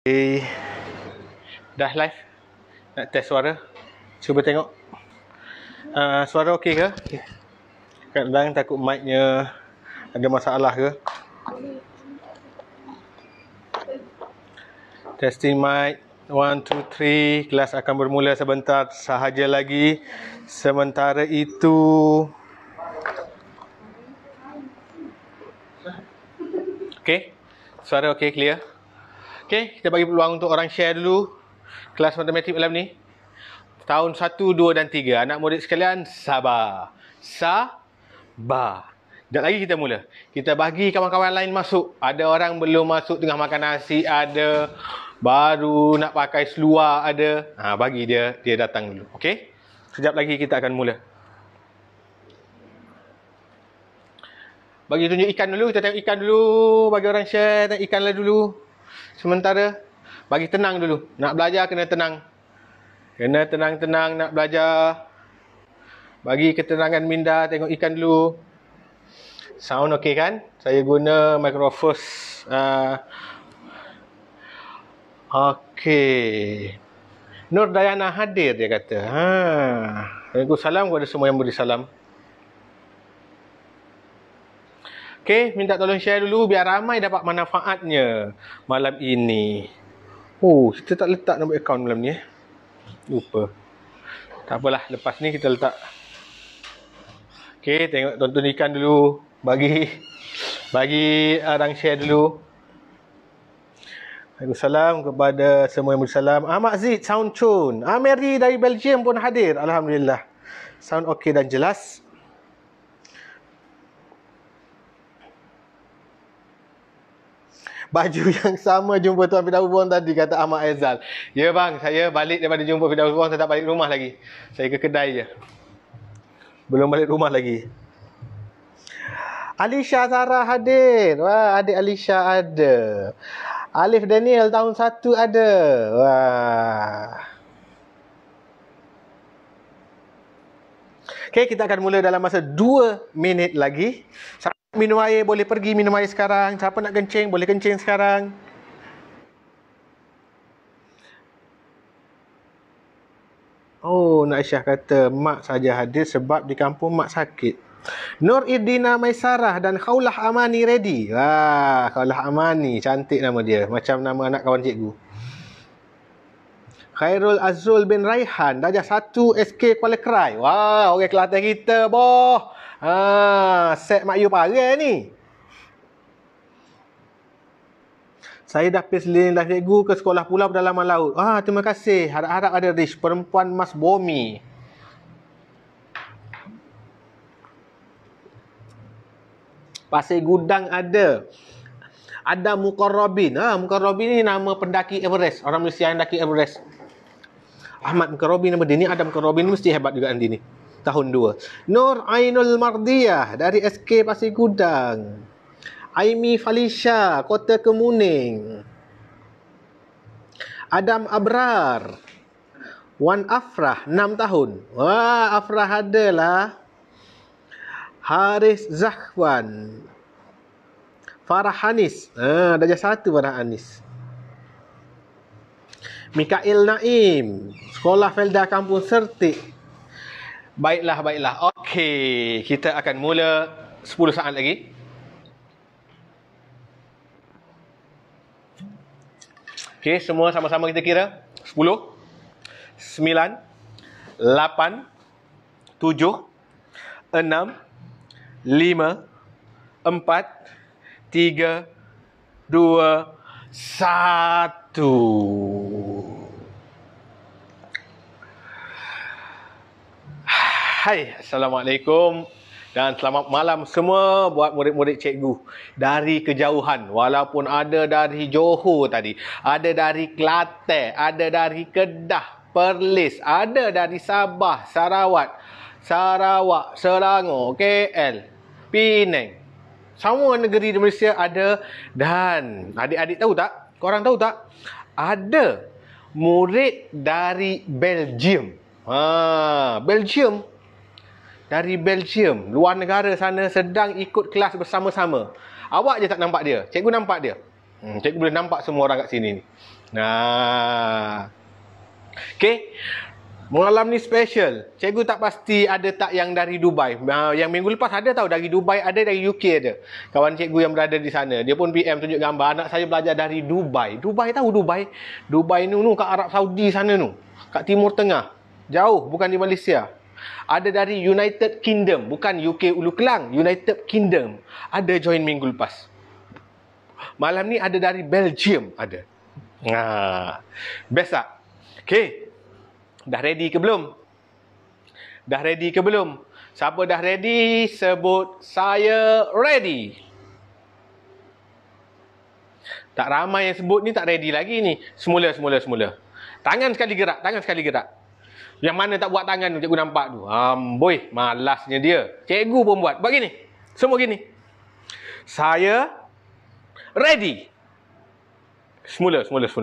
Okay. Dah live? Nak test suara? Cuba tengok. Suara okey ke? Kadang-kadang takut mic-nya ada masalah ke? Testing mic. 1, 2, 3. Kelas akan bermula sebentar sahaja lagi. Sementara itu... Okey? Suara okey, clear? Okey, kita bagi peluang untuk orang share dulu kelas matematik malam ni. Tahun 1, 2 dan 3. Anak murid sekalian, sabar. Sabar. Sekejap lagi kita mula. Kita bagi kawan-kawan lain masuk. Ada orang belum masuk tengah makan nasi, ada baru nak pakai seluar, ada. Bagi dia datang dulu. Okey? Sekejap lagi kita akan mula. Bagi tunjuk ikan dulu, kita tengok ikan dulu. Bagi orang share, tengok ikan lah dulu. Sementara, bagi tenang dulu. Nak belajar kena tenang. Kena tenang-tenang nak belajar. Bagi ketenangan minda, tengok ikan dulu. Sound okey kan? Saya guna microphone. Okey. Nur Dayana hadir, dia kata. Waalaikumsalam kepada semua yang beri salam. Okey, minta tolong share dulu biar ramai dapat manfaatnya malam ini. Kita tak letak nombor akaun malam ni. Lupa. Tak apalah, lepas ni kita letak. Okey, tengok tonton ikan dulu. Bagi orang share dulu. Waalaikumsalam kepada semua yang bersalam. Ahmad Zid, sound tune. Mary dari Belgium pun hadir. Alhamdulillah. Sound okey dan jelas. Baju yang sama jumpa Tuan Firdaus Buang tadi, kata Ahmad Aizal. Ya bang, saya balik daripada jumpa Firdaus Buang, saya tak balik rumah lagi. Saya ke kedai je. Belum balik rumah lagi. Alisha Zara hadir. Wah, adik Alisha ada. Alif Daniel tahun 1 ada. Wah. Okey, kita akan mula dalam masa 2 minit lagi. Minum air, boleh pergi minum air sekarang. Siapa nak kencing, boleh kencing sekarang. Nak Aisyah kata, mak saja hadir sebab di kampung mak sakit. Nur Irdina Maisarah dan Khaulah Amani ready. Khaulah Amani, cantik nama dia. Macam nama anak kawan cikgu. Khairul Azrul bin Raihan, darjah 1 SK Kuala Krai. Orang Kelantan kita, boh. Set Mak Yu parah ni. Saya dah pergi seliling live cikgu ke sekolah pulau pedalaman laut. Terima kasih. Harap-harap ada Rish, perempuan Mas Bomi. Pasir Gudang ada. Ada Mukarrabin. Mukarrabin ni nama pendaki Everest. Orang Malaysia yang daki Everest. Ahmad Mukarrabin nama dia ni. Adam Mukarrabin ni mesti hebat juga nanti ni. Tahun 2. Nur Ainul Mardiyah dari SK Pasir Gudang. Aimi Falisha, Kota Kemuning. Adam Abrar. Wan Afrah, 6 tahun. Afrah adalah. Haris Zahwan. Farah Hanis. Darjah 1 Farah Hanis. Mikail Naim. Sekolah Felda Kampung Sertik. Baiklah. Okey, kita akan mula 10 saat lagi. Okey, semua sama-sama kita kira. 10, 9, 8, 7, 6, 5, 4, 3, 2, 1. Hai, Assalamualaikum dan selamat malam semua buat murid-murid cikgu dari kejauhan. Walaupun ada dari Johor tadi, ada dari Kelantan, ada dari Kedah, Perlis, ada dari Sabah, Sarawak, Selangor, KL, Penang. Semua negeri di Malaysia ada. Dan adik-adik tahu tak? Korang tahu tak? Ada murid dari Belgium. Belgium. Dari Belgium, luar negara sana sedang ikut kelas bersama-sama. Awak je tak nampak dia. Cikgu nampak dia. Cikgu boleh nampak semua orang kat sini ni. Nah. Okey. Malam ni special. Cikgu tak pasti ada tak yang dari Dubai. Yang minggu lepas ada tahu dari Dubai, ada dari UK ada. Kawan cikgu yang berada di sana. Dia pun PM tunjuk gambar. Anak saya belajar dari Dubai. Dubai tahu Dubai? Dubai ni kat Arab Saudi sana tu. Kat Timur Tengah. Jauh, bukan di Malaysia. Ada dari United Kingdom. Bukan UK Ulu Kelang. United Kingdom. Ada join minggu lepas. Malam ni ada dari Belgium. Ada. Best tak? Okay. Dah ready ke belum? Dah ready ke belum? Siapa dah ready, sebut saya ready. Tak ramai yang sebut ni, tak ready lagi ni. Semula. Tangan sekali gerak. Yang mana tak buat tangan tu, cikgu nampak tu. Amboi, malasnya dia. Cikgu pun buat. Buat gini. Semua gini. Saya ready. Semula.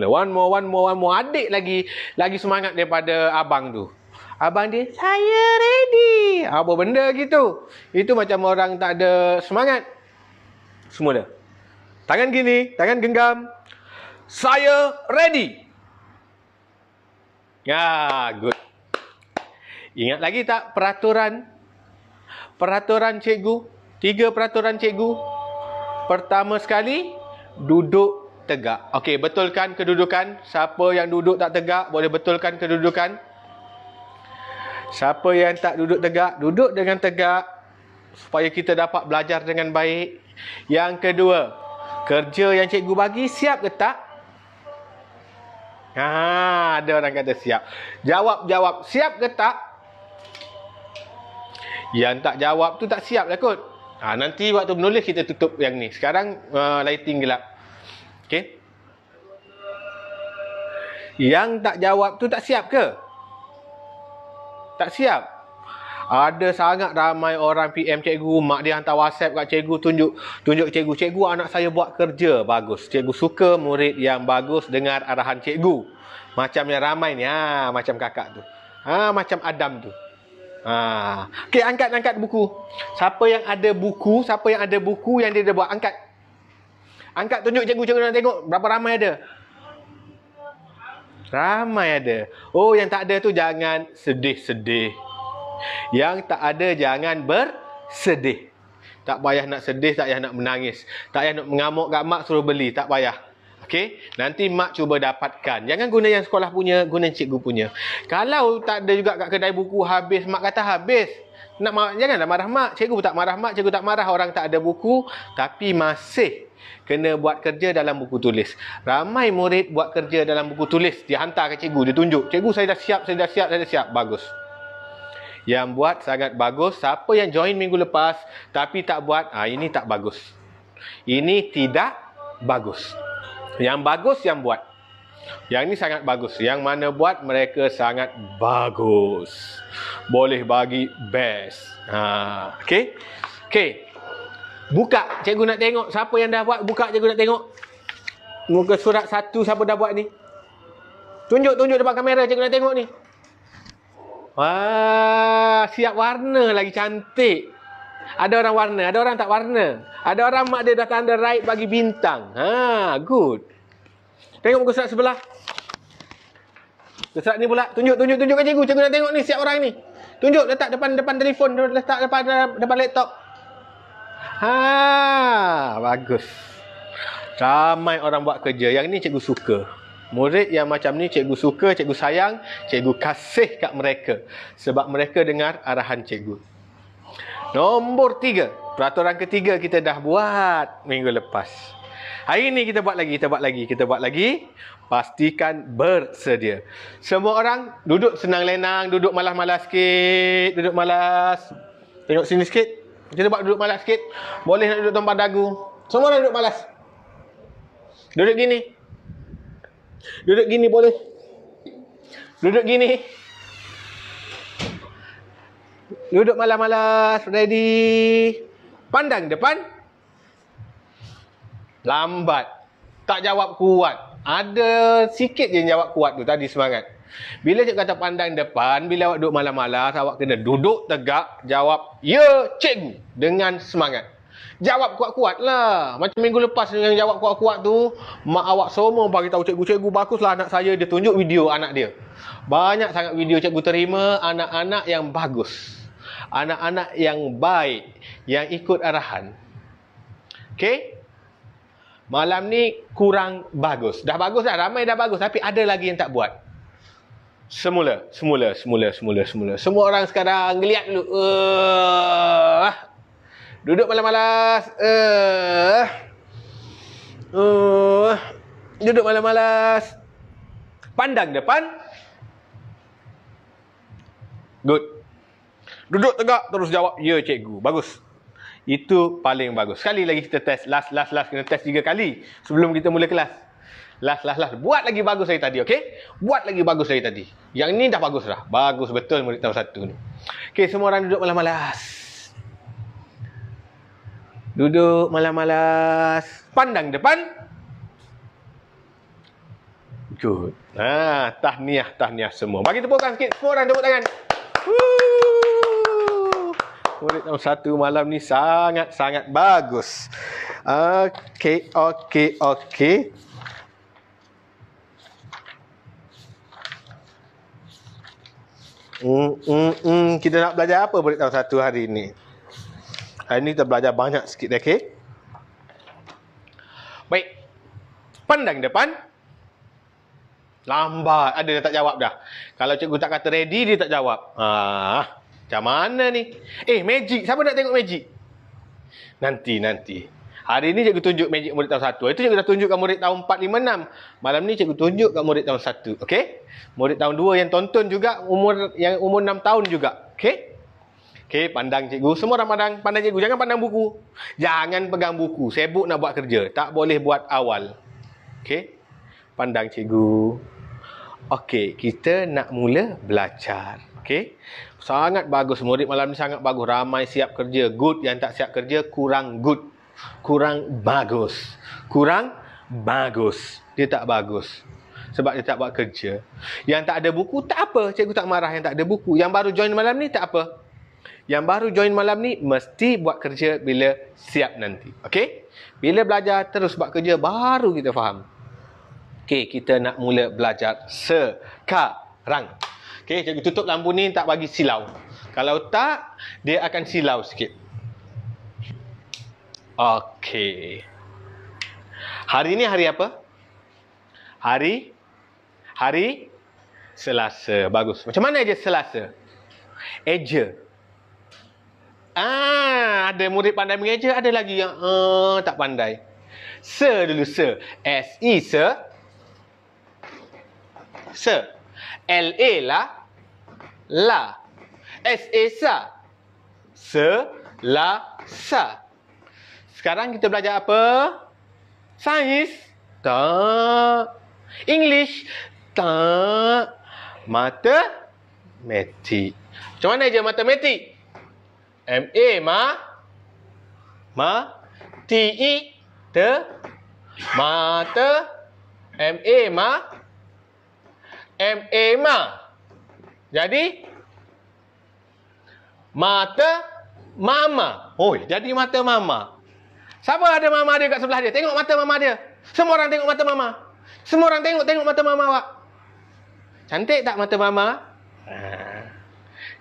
One more. Adik lagi semangat daripada abang tu. Abang dia, saya ready. Apa benda gitu? Itu macam orang tak ada semangat. Semula. Tangan gini, tangan genggam. Saya ready. Good. Ingat lagi tak peraturan cikgu? 3 peraturan cikgu. Pertama sekali, duduk tegak. Okey, betulkan kedudukan. Siapa yang duduk tak tegak, boleh betulkan kedudukan. Siapa yang tak duduk tegak, duduk dengan tegak supaya kita dapat belajar dengan baik. Yang kedua, kerja yang cikgu bagi siap ke tak? Ada orang kata siap. Jawab, siap ke tak? Yang tak jawab tu tak siap lah kot. Nanti waktu menulis kita tutup yang ni. Sekarang lighting gelap. Okey. Yang tak jawab tu tak siap ke? Tak siap. Ada sangat ramai orang PM cikgu, mak dia hantar WhatsApp kat cikgu, tunjuk cikgu, anak saya buat kerja bagus. Cikgu suka murid yang bagus dengar arahan cikgu. Macam yang ramai ni, macam kakak tu. Macam Adam tu. Okey, angkat buku. Siapa yang ada buku yang dia dah buat, angkat. Angkat, tunjuk cikgu nak tengok berapa ramai ada. Ramai ada. Oh, yang tak ada tu jangan sedih-sedih. Yang tak ada jangan bersedih. Tak payah nak sedih, tak payah nak menangis. Tak payah nak mengamuk kat mak suruh beli, tak payah. Okey, nanti mak cuba dapatkan. Jangan guna yang sekolah punya, guna cikgu punya. Kalau tak ada juga kat kedai buku habis, mak kata habis. Janganlah marah mak. Cikgu tak marah mak, cikgu tak marah orang tak ada buku, tapi masih kena buat kerja dalam buku tulis. Ramai murid buat kerja dalam buku tulis, dia hantar ke cikgu, dia tunjuk. Cikgu, saya dah siap. Bagus. Yang buat sangat bagus. Siapa yang join minggu lepas tapi tak buat, ini tak bagus. Ini tidak bagus. Yang bagus yang buat. Yang ni sangat bagus. Yang mana buat, mereka sangat bagus. Boleh bagi best. Okey. Buka, cikgu nak tengok. Siapa yang dah buat, buka, cikgu nak tengok. Muka surat 1, siapa dah buat ni? Tunjuk depan kamera, cikgu nak tengok ni. Siap warna lagi cantik. Ada orang warna, ada orang tak warna. Ada orang mak dia dah tanda right bagi bintang. Good. Tengok muka surat sebelah. Muka surat ni pula. Tunjuk kat cikgu. Cikgu nak tengok ni, siap orang ni. Tunjuk, letak depan telefon, letak depan laptop. Bagus. Ramai orang buat kerja. Yang ni cikgu suka. Murid yang macam ni cikgu suka, cikgu sayang, cikgu kasih kat mereka. Sebab mereka dengar arahan cikgu. Nombor 3. Peraturan ketiga kita dah buat minggu lepas. Hari ni kita buat lagi. Pastikan bersedia. Semua orang duduk senang lenang, duduk malas-malas sikit, duduk malas. Tengok sini sikit. Kita buat duduk malas sikit. Boleh nak duduk tempat dagu. Semua orang duduk malas. Duduk gini boleh. Duduk gini. Duduk malas-malas. Ready. Pandang depan. Lambat. Tak jawab kuat. Ada sikit je jawab kuat tu tadi semangat. Bila cikgu kata pandang depan, bila awak duduk malas-malas, awak kena duduk tegak, jawab, ya cikgu, dengan semangat. Jawab kuat-kuat lah. Macam minggu lepas yang jawab kuat-kuat tu, mak awak semua bagi tahu cikgu, cikgu baguslah anak saya, dia tunjuk video anak dia. Banyak sangat video cikgu terima anak-anak yang bagus. Anak-anak yang baik, yang ikut arahan. Okey? Malam ni kurang bagus. Dah bagus dah, ramai dah bagus, tapi ada lagi yang tak buat. Semula. Semua orang sekarang ngeliat dulu. Duduk malas-malas. Duduk malas-malas. Pandang depan. Good. Duduk tegak terus jawab, ya cikgu. Bagus. Itu paling bagus. Sekali lagi kita test. Last. Kena test 3 kali sebelum kita mula kelas. Last. Buat lagi bagus dari tadi, okey? Buat lagi bagus dari tadi. Yang ni dah bagus dah. Bagus betul murid tahun 1 ni. Okey, semua orang duduk malas-malas. Duduk malas-malas. Pandang depan. Good. Tahniah semua. Bagi tepukan sikit. Semua orang tepuk tangan. Murid tahun 1 malam ni sangat-sangat bagus. Okey. Kita nak belajar apa murid tahun 1 hari ni? Hari ni kita belajar banyak sikit, okey? Baik. Pandang depan. Lambat. Ada dah tak jawab dah. Kalau cikgu tak kata ready, dia tak jawab. Macam mana ni? Magic. Siapa nak tengok magic? Nanti. Hari ni cikgu tunjuk magic murid tahun 1. Itu cikgu dah tunjuk kat murid tahun 4, 5, 6. Malam ni cikgu tunjuk kat murid tahun 1. Okey? Murid tahun 2 yang tonton juga, umur 6 tahun juga. Okey? Okey, pandang cikgu. Semua orang pandang cikgu. Jangan pandang buku. Jangan pegang buku. Sibuk nak buat kerja. Tak boleh buat awal. Okey? Pandang cikgu. Okey, kita nak mula belajar. Okey? Sangat bagus. Murid malam ni sangat bagus. Ramai siap kerja. Good. Yang tak siap kerja, kurang good. Kurang bagus. Dia tak bagus. Sebab dia tak buat kerja. Yang tak ada buku, tak apa. Cikgu tak marah yang tak ada buku. Yang baru join malam ni, tak apa. Yang baru join malam ni, mesti buat kerja bila siap nanti. Okey? Bila belajar, terus buat kerja, baru kita faham. Okey, kita nak mula belajar sekarang. Okey, cikgu tutup lampu ni, tak bagi silau. Kalau tak, dia akan silau sikit. Okey. Hari ni hari apa? Hari Selasa. Bagus. Macam mana je Selasa? Eja. Ada murid pandai mengeja, ada lagi yang tak pandai. Dulu. S-E, se. L-A, la. S-A, sa. Selasa. Sekarang kita belajar apa? Sains? Tak. English? Tak. Matematik. Macam mana je matematik? T-E, mata. M-A, jadi mata mama. Jadi mata mama. Siapa ada mama dia kat sebelah dia? Tengok mata mama dia. Semua orang tengok mata mama. Semua orang tengok mata mama awak. Cantik tak mata mama?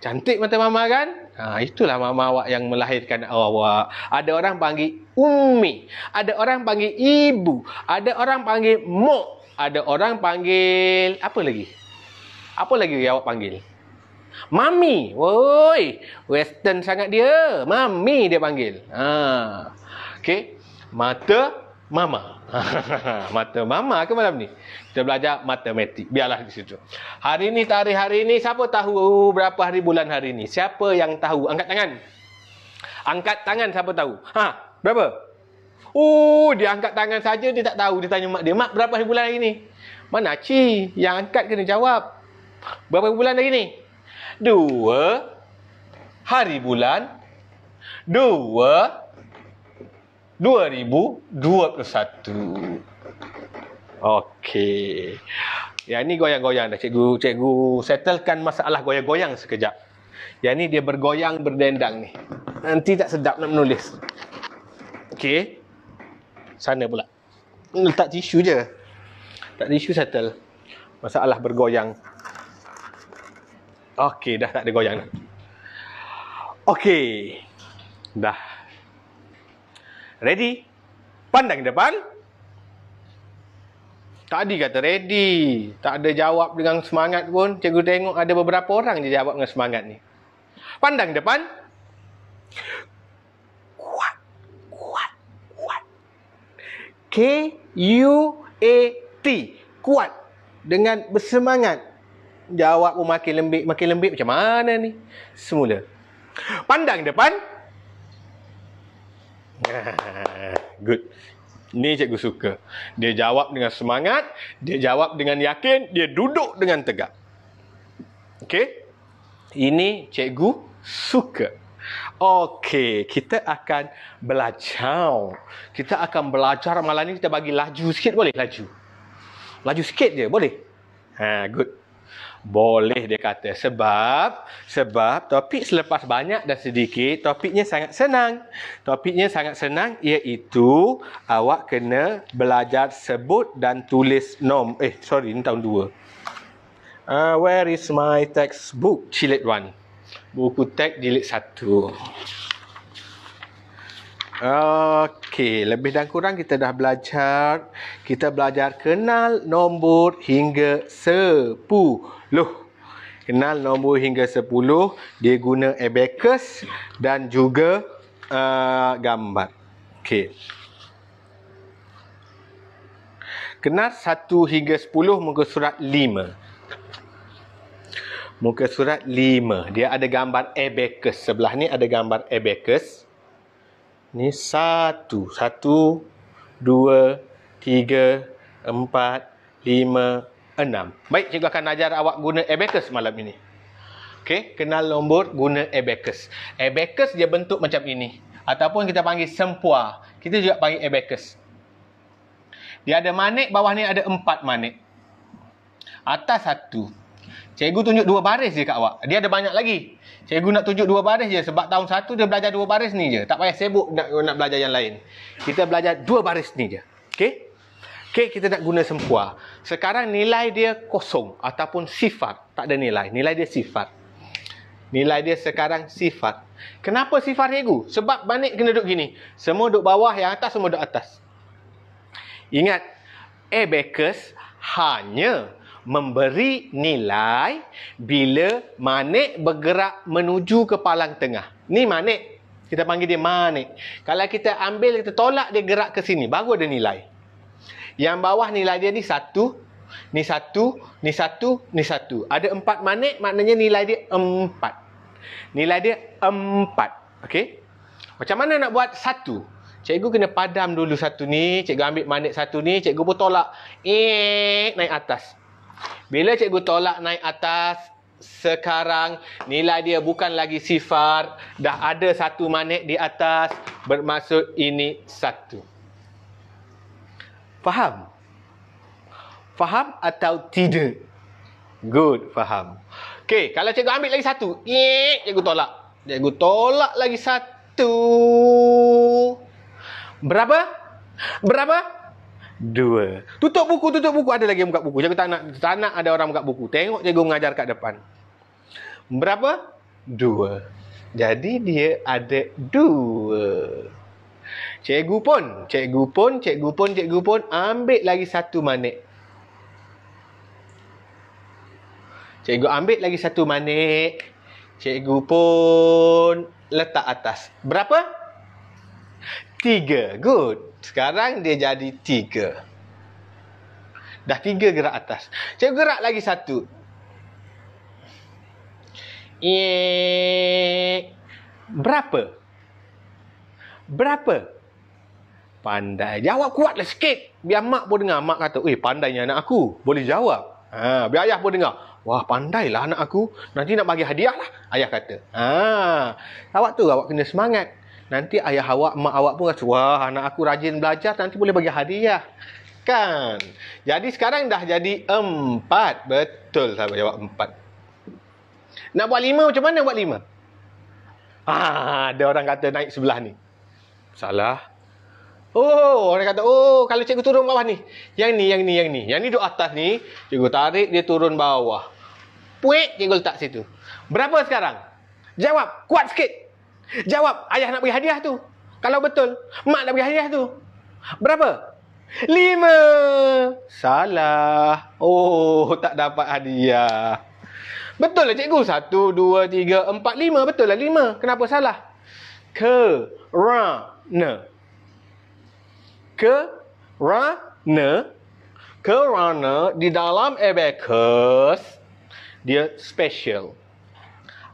Cantik mata mama kan? Itulah mama awak yang melahirkan awak. Ada orang panggil Ummi. Ada orang panggil Ibu. Ada orang panggil Mok. Ada orang panggil... Apa lagi? Apa lagi awak panggil? Mami. Woi, western sangat dia. Mami dia panggil. Okey. Mata mama. Mata mama ke malam ni? Kita belajar matematik. Biarlah di situ. Hari ni, tarikh hari ni, siapa tahu berapa hari bulan hari ni? Siapa yang tahu? Angkat tangan. Angkat tangan siapa tahu? Berapa? Dia angkat tangan saja, dia tak tahu. Dia tanya mak dia, mak berapa hari bulan hari ni? Mana Ci? Yang angkat kena jawab. Berapa bulan hari ni? 2 hari bulan 2021. Okey. Yang ni goyang-goyang dah. Cikgu settlekan masalah goyang-goyang sekejap. Yang ni dia bergoyang berdendang ni. Nanti tak sedap nak menulis. Okey. Sana pula. Letak tisu je. Tak tisu settle. Masalah bergoyang. Okey, dah tak ada goyang dah. Okey. Dah. Ready? Pandang depan. Tadi kata ready. Tak ada jawab dengan semangat pun. Cikgu tengok ada beberapa orang je jawab dengan semangat ni. Pandang depan. Kuat. Kuat. Kuat. K-U-A-T. Kuat. Dengan bersemangat. Jawab pun makin lembik. Makin lembik macam mana ni? Semula. Pandang depan. Good. Ni cikgu suka. Dia jawab dengan semangat, dia jawab dengan yakin, dia duduk dengan tegak. Okey? Ini cikgu suka. Okey, kita akan belajar. Kita akan belajar malam ni kita bagi laju sikit boleh? Laju. Laju sikit je boleh? Good. Boleh dia kata sebab topik selepas banyak dan sedikit topiknya sangat senang. Topiknya sangat senang iaitu awak kena belajar sebut dan tulis ni tahun 2. Where is my textbook? Jilid 1. Buku teks jilid 1. Okey, lebih dan kurang kita dah belajar. Kita belajar kenal nombor hingga 10. Kenal nombor hingga 10. Dia guna abacus dan juga gambar. Okey. Kenal 1 hingga 10 muka surat 5. Muka surat 5. Dia ada gambar abacus. Sebelah ni ada gambar abacus. Ni 1, 2, 3, 4, 5, 6. Baik, cikgu akan ajar awak guna abacus malam ini. Okey, kenal nombor guna abacus. Abacus dia bentuk macam ini. Ataupun kita panggil sempua. Kita juga panggil abacus. Dia ada manik, bawah ni ada 4 manik. Atas 1. Cikgu tunjuk 2 baris je kat awak. Dia ada banyak lagi. Cikgu nak tunjuk 2 baris je. Sebab tahun 1 dia belajar 2 baris ni je. Tak payah sibuk nak belajar yang lain. Kita belajar 2 baris ni je. Okey? Okey, kita nak guna sempua. Sekarang nilai dia kosong. Ataupun sifar. Tak ada nilai. Nilai dia sifar. Nilai dia sekarang sifar. Kenapa sifar cikgu? Sebab manik kena duduk gini. Semua duduk bawah, yang atas semua duduk atas. Ingat, abacus hanya memberi nilai bila manik bergerak menuju ke palang tengah. Ni manik. Kita panggil dia manik. Kalau kita ambil, kita tolak dia gerak ke sini, baru ada nilai. Yang bawah nilai dia ni 1, ni 1, ni 1, ni 1. Ada 4 manik, maknanya nilai dia 4. Nilai dia 4. Okey? Macam mana nak buat 1? Cikgu kena padam dulu 1 ni. Cikgu ambil manik 1 ni. Cikgu pun tolak. Naik atas. Bila cikgu tolak naik atas, sekarang nilai dia bukan lagi sifar. Dah ada 1 manik di atas. Bermaksud ini 1. Faham? Faham atau tidak? Good, faham. Okey, kalau cikgu ambil lagi 1. Cikgu tolak. Cikgu tolak lagi 1. Berapa? Berapa? 2. Tutup buku. Ada lagi yang buka buku. Cikgu tak nak ada orang buka buku. Tengok cikgu mengajar kat depan. Berapa? 2. Jadi dia ada 2. Cikgu pun ambil lagi 1 manik. Cikgu ambil lagi 1 manik. Cikgu pun letak atas. Berapa? 3. Good. Sekarang dia jadi 3. Dah 3 gerak atas. Cikgu gerak lagi 1. Berapa? Berapa? Pandai. Jawab kuatlah sikit. Biar mak pun dengar. Mak kata, pandainya anak aku. Boleh jawab. Biar ayah pun dengar. Wah, pandailah anak aku. Nanti nak bagi hadiah lah. Ayah kata. Awak kena semangat. Nanti ayah awak, mak awak pun rasa, wah, anak aku rajin belajar, nanti boleh bagi hadiah. Kan? Jadi sekarang dah jadi 4. Betul, sahabat jawab 4. Nak buat 5 macam mana buat 5? Ada orang kata naik sebelah ni. Salah. Oh, orang kata, oh kalau cikgu turun bawah ni. Yang ni, yang ni, yang ni. Yang ni duduk atas ni, cikgu tarik dia turun bawah. Puik, cikgu letak situ. Berapa sekarang? Jawab, kuat sikit. Jawab, ayah nak bagi hadiah tu. Kalau betul, mak nak bagi hadiah tu. Berapa? 5. Salah. Oh, tak dapat hadiah. Betul lah cikgu. 1, 2, 3, 4, 5. Betul lah 5. Kenapa salah? Kerana. Kerana di dalam abacus dia special.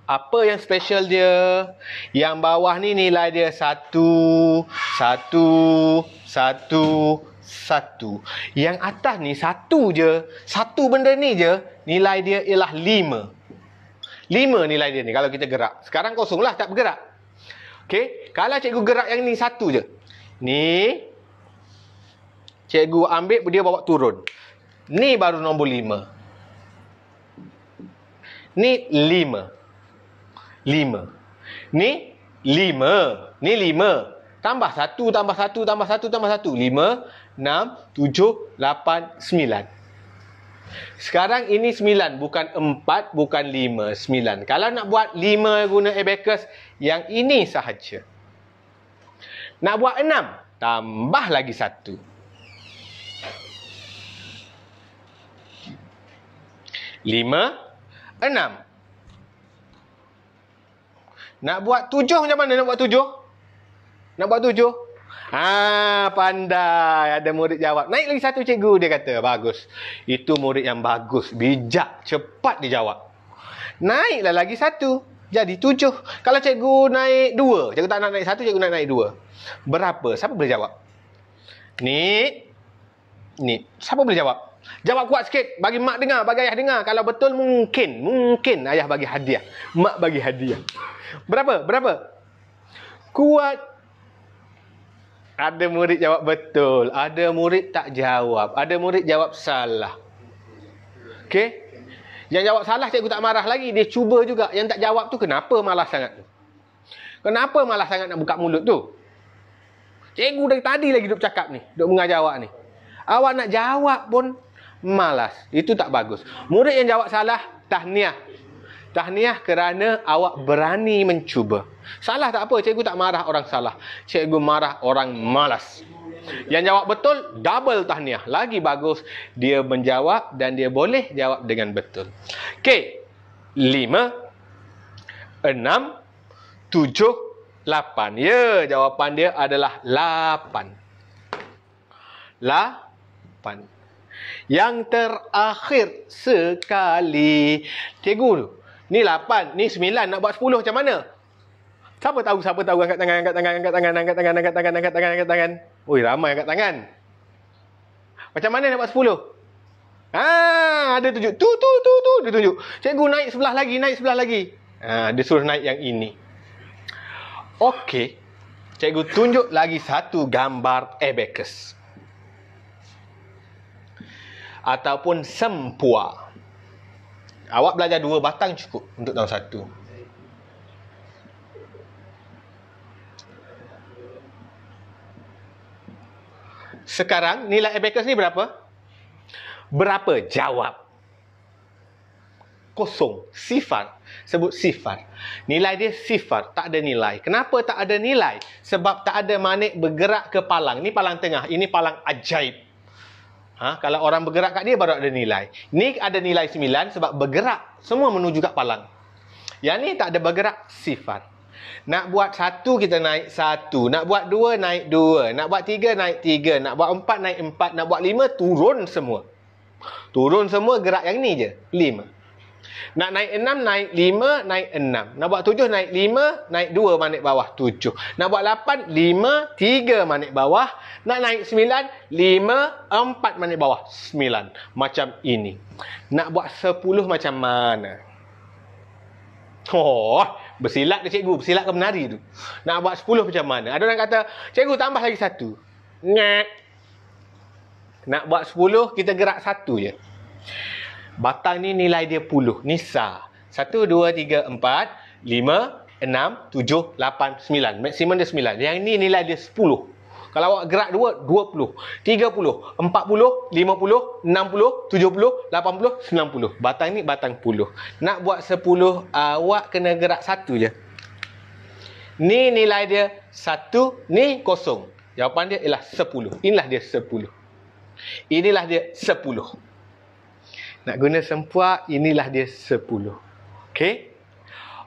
Apa yang special dia? Yang bawah ni nilai dia 1, 1, 1, 1. Yang atas ni 1 je. Satu benda ni je, nilai dia ialah 5. 5 nilai dia ni kalau kita gerak. Sekarang kosong lah, tak bergerak. Okey, kalau cikgu gerak yang ni 1 je. Ni cikgu ambil dia bawa turun. Ni baru nombor 5. Ni 5. 5. Ni 5. Ni 5. Tambah 1, tambah 1, tambah 1, tambah 1. 5, 6, 7, 8, 9. Sekarang ini 9. Bukan 4, bukan 5. 9. Kalau nak buat 5 guna abacus, yang ini sahaja. Nak buat 6, tambah lagi 1. 5, 6. Nak buat 7 macam mana nak buat 7? Nak buat 7? Pandai. Ada murid jawab. Naik lagi 1 cikgu, dia kata. Bagus. Itu murid yang bagus. Bijak. Cepat dia jawab. Naiklah lagi 1. Jadi 7. Kalau cikgu naik 2. Cikgu tak nak naik 1, cikgu nak naik 2. Berapa? Siapa boleh jawab? Ni. Siapa boleh jawab? Jawab kuat sikit. Bagi mak dengar, bagi ayah dengar. Kalau betul mungkin ayah bagi hadiah. Mak bagi hadiah. Berapa? Kuat. Ada murid jawab betul. Ada murid tak jawab. Ada murid jawab salah. Okey? Yang jawab salah cikgu tak marah lagi. Dia cuba juga. Yang tak jawab tu kenapa malas sangat tu? Kenapa malas sangat nak buka mulut tu? Cikgu dari tadi lagi duduk cakap ni. Duduk mengajar awak ni. Awak nak jawab pun malas. Itu tak bagus. Murid yang jawab salah, tahniah. Tahniah kerana awak berani mencuba. Salah tak apa, cikgu tak marah orang salah. Cikgu marah orang malas. Yang jawab betul, double tahniah. Lagi bagus, dia menjawab dan dia boleh jawab dengan betul. Okey. 5, 6, 7, 8. Ya, jawapan dia adalah 8. 8. Yang terakhir sekali. Cikgu, ni 8, ni 9, nak buat 10 macam mana? Siapa tahu? Angkat tangan. Oi, ramai angkat tangan. Macam mana nak buat 10? Ada tunjuk. Tu. Dia tunjuk. Cikgu naik sebelah lagi. Dia suruh naik yang ini. Okey. Cikgu tunjuk lagi satu gambar abacus. Ataupun sempua. Awak belajar 2 batang cukup untuk tahun 1. Sekarang nilai abacus ni berapa? Berapa? Jawab. Kosong. Sifar. Sebut sifar. Nilai dia sifar. Tak ada nilai. Kenapa tak ada nilai? Sebab tak ada magnet bergerak ke palang. Ini palang tengah. Ini palang ajaib. Kalau orang bergerak kat dia baru ada nilai. Ni ada nilai 9 sebab bergerak. Semua menuju kat palang. Yang ni tak ada bergerak, sifar. Nak buat 1 kita naik 1. Nak buat 2 naik 2. Nak buat 3 naik 3. Nak buat 4 naik 4. Nak buat 5 turun semua. Turun semua, gerak yang ni je. 5. Nak naik 6 naik 5 naik 6. Nak buat 7 naik 5 naik 2 magnet bawah 7. Nak buat 8 5 3 magnet bawah. Nak naik 9 5 4 magnet bawah 9. Macam ini. Nak buat 10 macam mana? Bersilat ke cikgu? Bersilat ke menari tu? Nak buat 10 macam mana? Ada orang kata, cikgu tambah lagi 1. Nak buat 10 kita gerak 1 je. Batang ni nilai dia 10. Ni sah. 1, 2, 3, 4, 5, 6, 7, 8, 9. Maksimum dia 9. Yang ni nilai dia 10. Kalau awak gerak 2, 20, 30, 40, 50, 60, 70, 80, 90. Batang ni batang puluh. Nak buat 10, awak kena gerak 1 je. Ni nilai dia 1, ni kosong. Jawapan dia ialah 10. Inilah dia 10. Inilah dia 10. Nak guna sempua, inilah dia 10. Okey?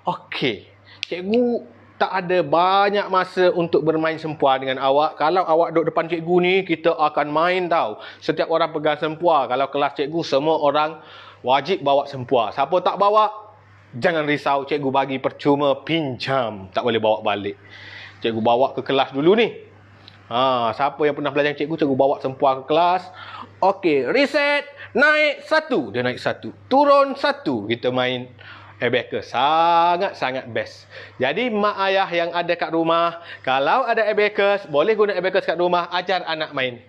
Okey. Cikgu tak ada banyak masa untuk bermain sempua dengan awak. Kalau awak duduk depan cikgu ni, kita akan main tau. Setiap orang pegang sempua. Kalau kelas cikgu, semua orang wajib bawa sempua. Siapa tak bawa, jangan risau. Cikgu bagi percuma, pinjam. Tak boleh bawa balik. Cikgu bawa ke kelas dulu ni. Siapa yang pernah belajar cikgu, cikgu bawa sempua ke kelas. Okey, reset. Naik 1. Dia naik 1. Turun 1. Kita main abacus. Sangat-sangat best. Jadi mak ayah yang ada kat rumah, kalau ada abacus, boleh guna abacus kat rumah, ajar anak main.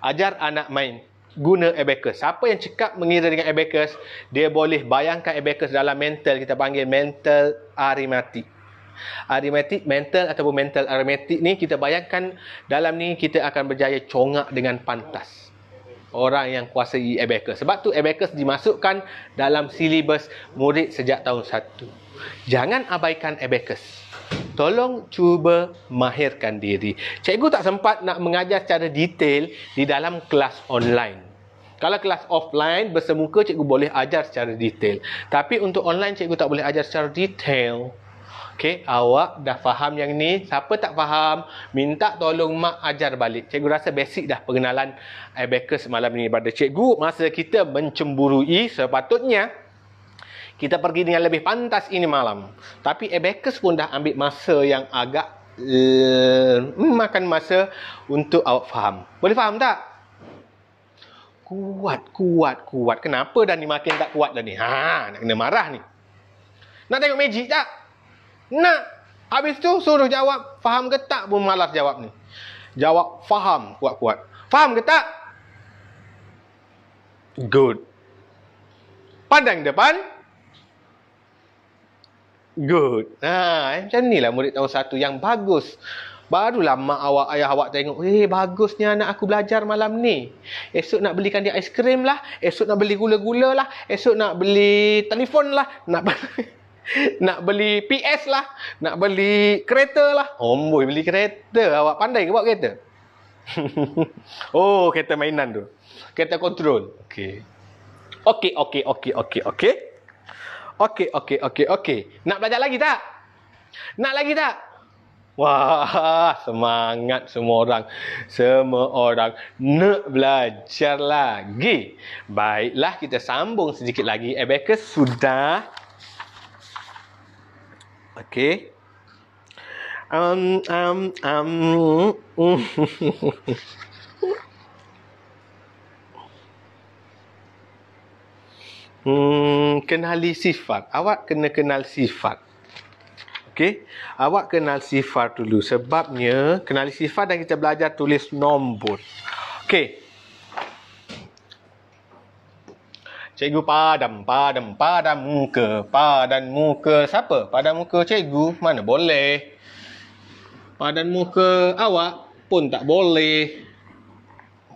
Ajar anak main. Guna abacus. Siapa yang cekap mengira dengan abacus, dia boleh bayangkan abacus dalam mental, kita panggil mental arithmetic. Arithmetic, mental ataupun mental arithmetic ni, kita bayangkan dalam ni kita akan berjaya congak dengan pantas. Orang yang kuasai abacus. Sebab tu abacus dimasukkan dalam silibus murid sejak tahun 1. Jangan abaikan abacus. Tolong cuba mahirkan diri. Cikgu tak sempat nak mengajar secara detail di dalam kelas online. Kalau kelas offline bersemuka, cikgu boleh ajar secara detail. Tapi untuk online, cikgu tak boleh ajar secara detail. Okey, awak dah faham yang ni. Siapa tak faham, minta tolong mak ajar balik. Cikgu rasa basic dah pengenalan abacus malam ni pada cikgu. Masa kita mencemburui, sepatutnya kita pergi dengan lebih pantas ini malam. Tapi abacus pun dah ambil masa yang agak makan masa untuk awak faham. Boleh faham tak? Kuat. Kenapa dah ni makin tak kuat dah ni? Nak kena marah ni. Nak tengok magic tak? Nak. Habis tu suruh jawab faham ke tak pun malas jawab ni. Jawab faham kuat-kuat. Faham ke tak? Good. Pandang depan. Good. Macam ni lah murid tahun 1 yang bagus. Barulah mak awak, ayah awak tengok, bagusnya anak aku belajar malam ni. Esok nak belikan dia aiskrim lah. Esok nak beli gula-gula lah. Esok nak beli telefon lah. Nak beli PS lah. Nak beli kereta lah. Boy, beli kereta. Awak pandai ke bawa kereta? Kereta mainan tu. Kereta kontrol. Okey. Okey. Nak belajar lagi tak? Nak lagi tak? Wah, semangat semua orang. Semua orang nak belajar lagi. Baiklah, kita sambung sedikit lagi. Abacus sudah. Okey. Kenali sifat. Awak kena kenal sifat. Okey. Awak kenal sifat dulu. Sebabnya, kenali sifat dan kita belajar tulis nombor. Okey. Cikgu padam muka. Padan muka siapa? Padan muka cikgu? Mana boleh. Padan muka awak pun tak boleh.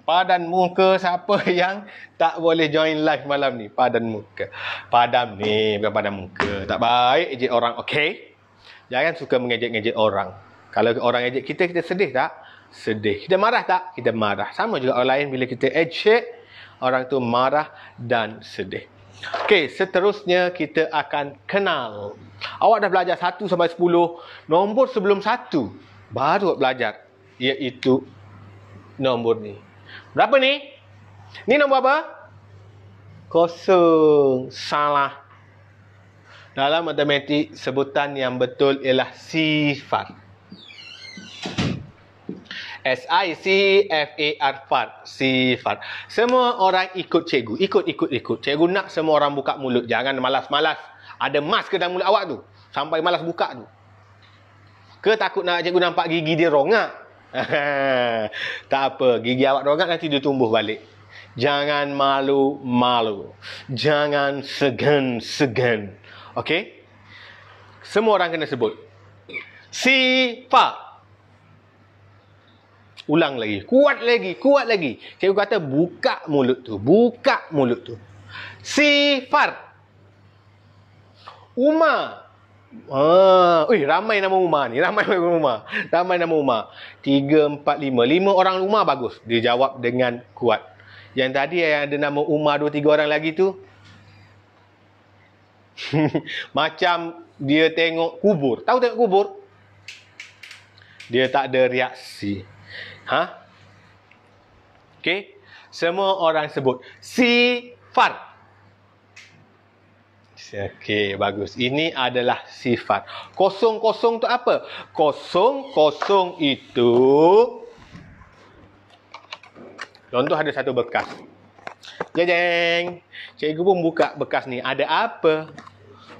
Padan muka siapa yang tak boleh join live malam ni? Padan muka. Padam ni bukan padan muka. Tak baik ejek orang, okey? Jangan suka mengejek-ngejek orang. Kalau orang ejek kita, kita sedih tak? Sedih. Kita marah tak? Kita marah. Sama juga orang lain bila kita ejek, orang tu marah dan sedih. Okey, seterusnya kita akan kenal. Awak dah belajar 1 sampai 10. Nombor sebelum 1 baru awak belajar, iaitu nombor ni. Berapa ni? Ni nombor apa? 0. Salah. Dalam matematik, sebutan yang betul ialah sifat. S-I-C-F-A-R, sifat. Semua orang ikut cikgu. Ikut. Cikgu nak semua orang buka mulut. Jangan malas-malas. Ada mas ke dalam mulut awak tu? Sampai malas buka tu. Ke takut nak cikgu nampak gigi dia rongak? Tak apa. Gigi awak rongak nanti dia tumbuh balik. Jangan malu-malu. Jangan segan-segan. Okey? Semua orang kena sebut. Sifat. Ulang lagi. Kuat lagi. Kuat lagi. Cikgu kata buka mulut tu. Buka mulut tu. Sifar. Uma. Ramai nama Umar ni. Ramai nama Umar. Ramai nama Umar. 3, 4, 5. 5 orang Umar bagus. Dia jawab dengan kuat. Yang tadi yang ada nama Umar 2, 3 orang lagi tu. Macam dia tengok kubur. Tahu tengok kubur? Dia tak ada reaksi. Okey. Semua orang sebut sifar. Okey, bagus. Ini adalah sifat. Kosong-kosong tu apa? Kosong-kosong itu, contoh ada satu bekas. Jeng. Cikgu pun buka bekas ni. Ada apa?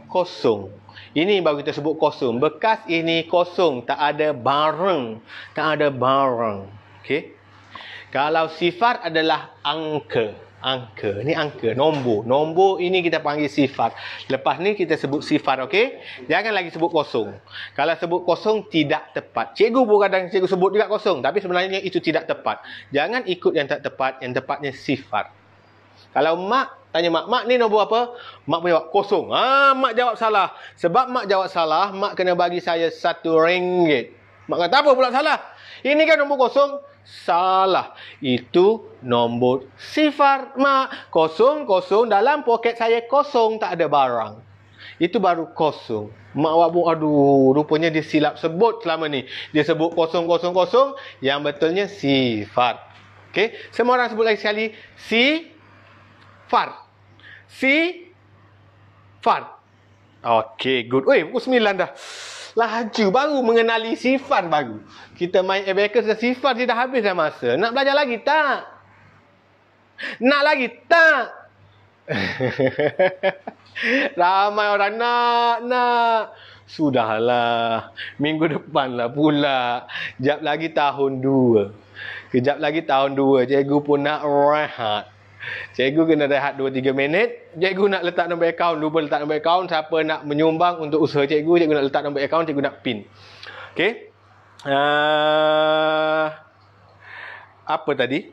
Kosong. Ini baru kita sebut kosong. Bekas ini kosong. Tak ada barang. Tak ada barang. Okey. Kalau sifat adalah angka. Angka. Ni angka. Nombor. Nombor ini kita panggil sifat. Lepas ni kita sebut sifat. Okey. Jangan lagi sebut kosong. Kalau sebut kosong tidak tepat. Cikgu pun kadang cikgu sebut juga kosong. Tapi sebenarnya itu tidak tepat. Jangan ikut yang tak tepat. Yang tepatnya sifat. Kalau mak tanya mak ni nombor apa? Mak jawab kosong. Mak jawab salah. Sebab mak jawab salah, mak kena bagi saya RM1. Mak kata apa pula salah? Ini kan nombor kosong. Salah. Itu nombor sifar mak. Kosong dalam poket saya kosong, tak ada barang. Itu baru kosong. Mak awak pun rupanya dia silap sebut selama ni. Dia sebut kosong yang betulnya sifar. Okey, semua orang sebut lagi sekali sifar. Sifar. Okey, good. Pukul 9 dah. Laju baru mengenali sifar baru. Kita main abacus dah sifar dia dah habis dah masa. Nak belajar lagi tak? Nak lagi tak? Ramai orang nak. Sudahlah. Minggu depan lah pula. Kejap lagi tahun 2. Cikgu pun nak rehat. Cikgu kena rehat 2-3 minit. Cikgu nak letak nombor akaun. Lupa letak nombor akaun. Siapa nak menyumbang untuk usaha cikgu, cikgu nak letak nombor akaun, cikgu nak pin. Okey. Apa tadi?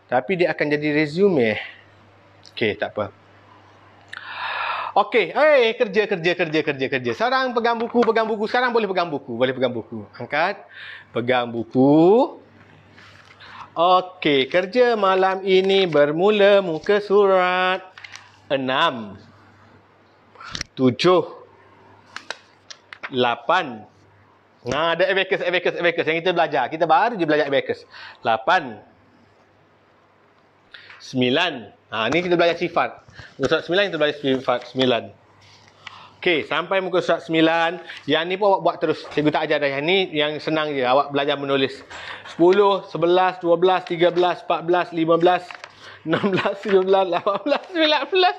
Tapi dia akan jadi resume. Okey, tak apa. Okey, kerja. Sekarang pegang buku. Sekarang boleh pegang buku. Angkat. Pegang buku. Okey, kerja malam ini bermula muka surat 6, 7, 8. Ada abacus yang kita belajar. Kita baru je belajar abacus. 8, 9. Ni kita belajar sifat. Muka surat 9 kita belajar sifat 9. Okey, sampai muka surat 9. Yang ni pun awak buat terus. Cikgu tak ajar dah. Yang ni yang senang je. Awak belajar menulis. 10, 11, 12, 13, 14, 15, 16, 17, 18, 19,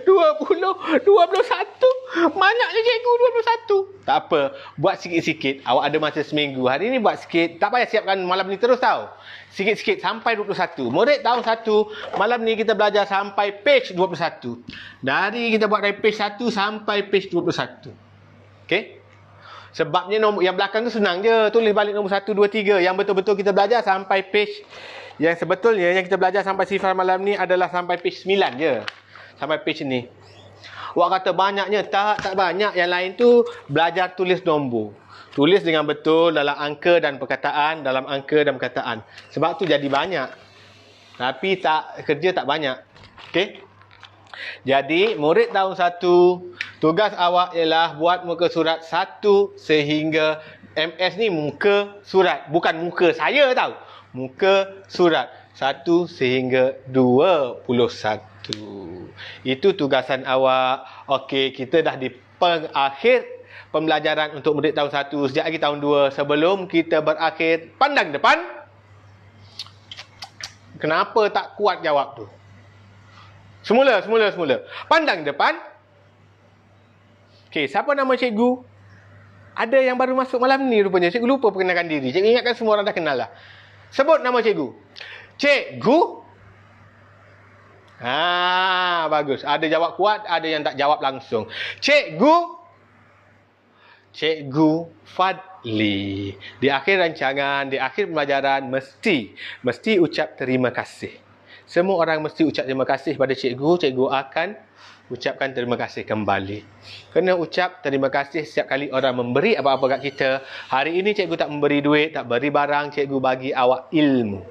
20, 21. Banyaknya cikgu 21. Tak apa. Buat sikit-sikit. Awak ada masa seminggu. Hari ni buat sikit. Tak payah siapkan malam ni terus tau. Sikit-sikit sampai 21. Murid tahun 1, malam ni kita belajar sampai page 21. Dari kita buat dari page 1 sampai page 21. Okey? Sebabnya nombor yang belakang tu senang je. Tulis balik nombor 1, 2, 3. Yang betul-betul kita belajar sampai page. Yang sebetulnya yang kita belajar sampai sifar malam ni adalah sampai page 9 je. Sampai page ni. Awak kata banyaknya. Tak banyak. Yang lain tu belajar tulis nombor. Tulis dengan betul dalam angka dan perkataan. Sebab tu jadi banyak. Tapi kerja tak banyak. Okey? Jadi, murid tahun 1, tugas awak ialah buat muka surat 1 sehingga MS ni muka surat. Bukan muka saya tau. Muka surat. 1 sehingga 21. Itu tugasan awak. Okey, kita dah di pengakhir pembelajaran untuk murid tahun 1. Sejak lagi tahun 2. Sebelum kita berakhir, pandang depan. Kenapa tak kuat jawab tu? Semula. Pandang depan. Okey, siapa nama cikgu? Ada yang baru masuk malam ni rupanya. Cikgu lupa perkenalkan diri. Cikgu ingatkan semua orang dah kenal lah. Sebut nama cikgu. Cikgu. Bagus. Ada jawab kuat, ada yang tak jawab langsung. Cikgu. Cikgu Fadli. Di akhir rancangan, di akhir pembelajaran, mesti ucap terima kasih. Semua orang mesti ucap terima kasih pada cikgu. Cikgu akan ucapkan terima kasih kembali. Kena ucap terima kasih setiap kali orang memberi apa-apa kat kita. Hari ini cikgu tak memberi duit, tak beri barang, cikgu bagi awak ilmu.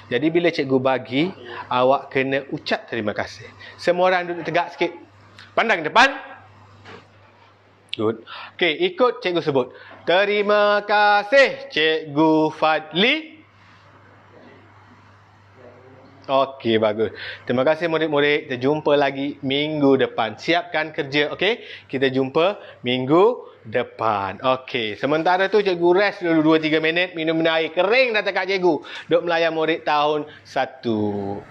Jadi bila cikgu bagi, awak kena ucap terima kasih. Semua orang duduk tegak sikit. Pandang depan. Good. Okey, ikut cikgu sebut. Terima kasih Cikgu Fadli. Okey, bagus. Terima kasih murid-murid. Kita jumpa lagi minggu depan. Siapkan kerja, okey? Kita jumpa minggu depan. Okey, sementara tu cikgu rest dulu 2-3 minit, minum air kering dah dekat cikgu. Duk melayan murid tahun 1.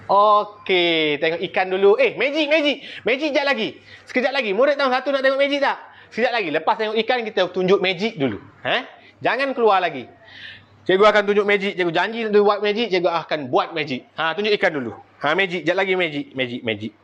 Okey, tengok ikan dulu. Magic. Magic sekejap lagi. Sekejap lagi. Murid tahun 1 nak tengok magic tak? Sekejap lagi. Lepas tengok ikan, kita tunjuk magic dulu. Jangan keluar lagi. Cikgu akan tunjuk magic. Cikgu janji untuk buat magic, cikgu akan buat magic. Tunjuk ikan dulu. Magic. Sekejap lagi magic.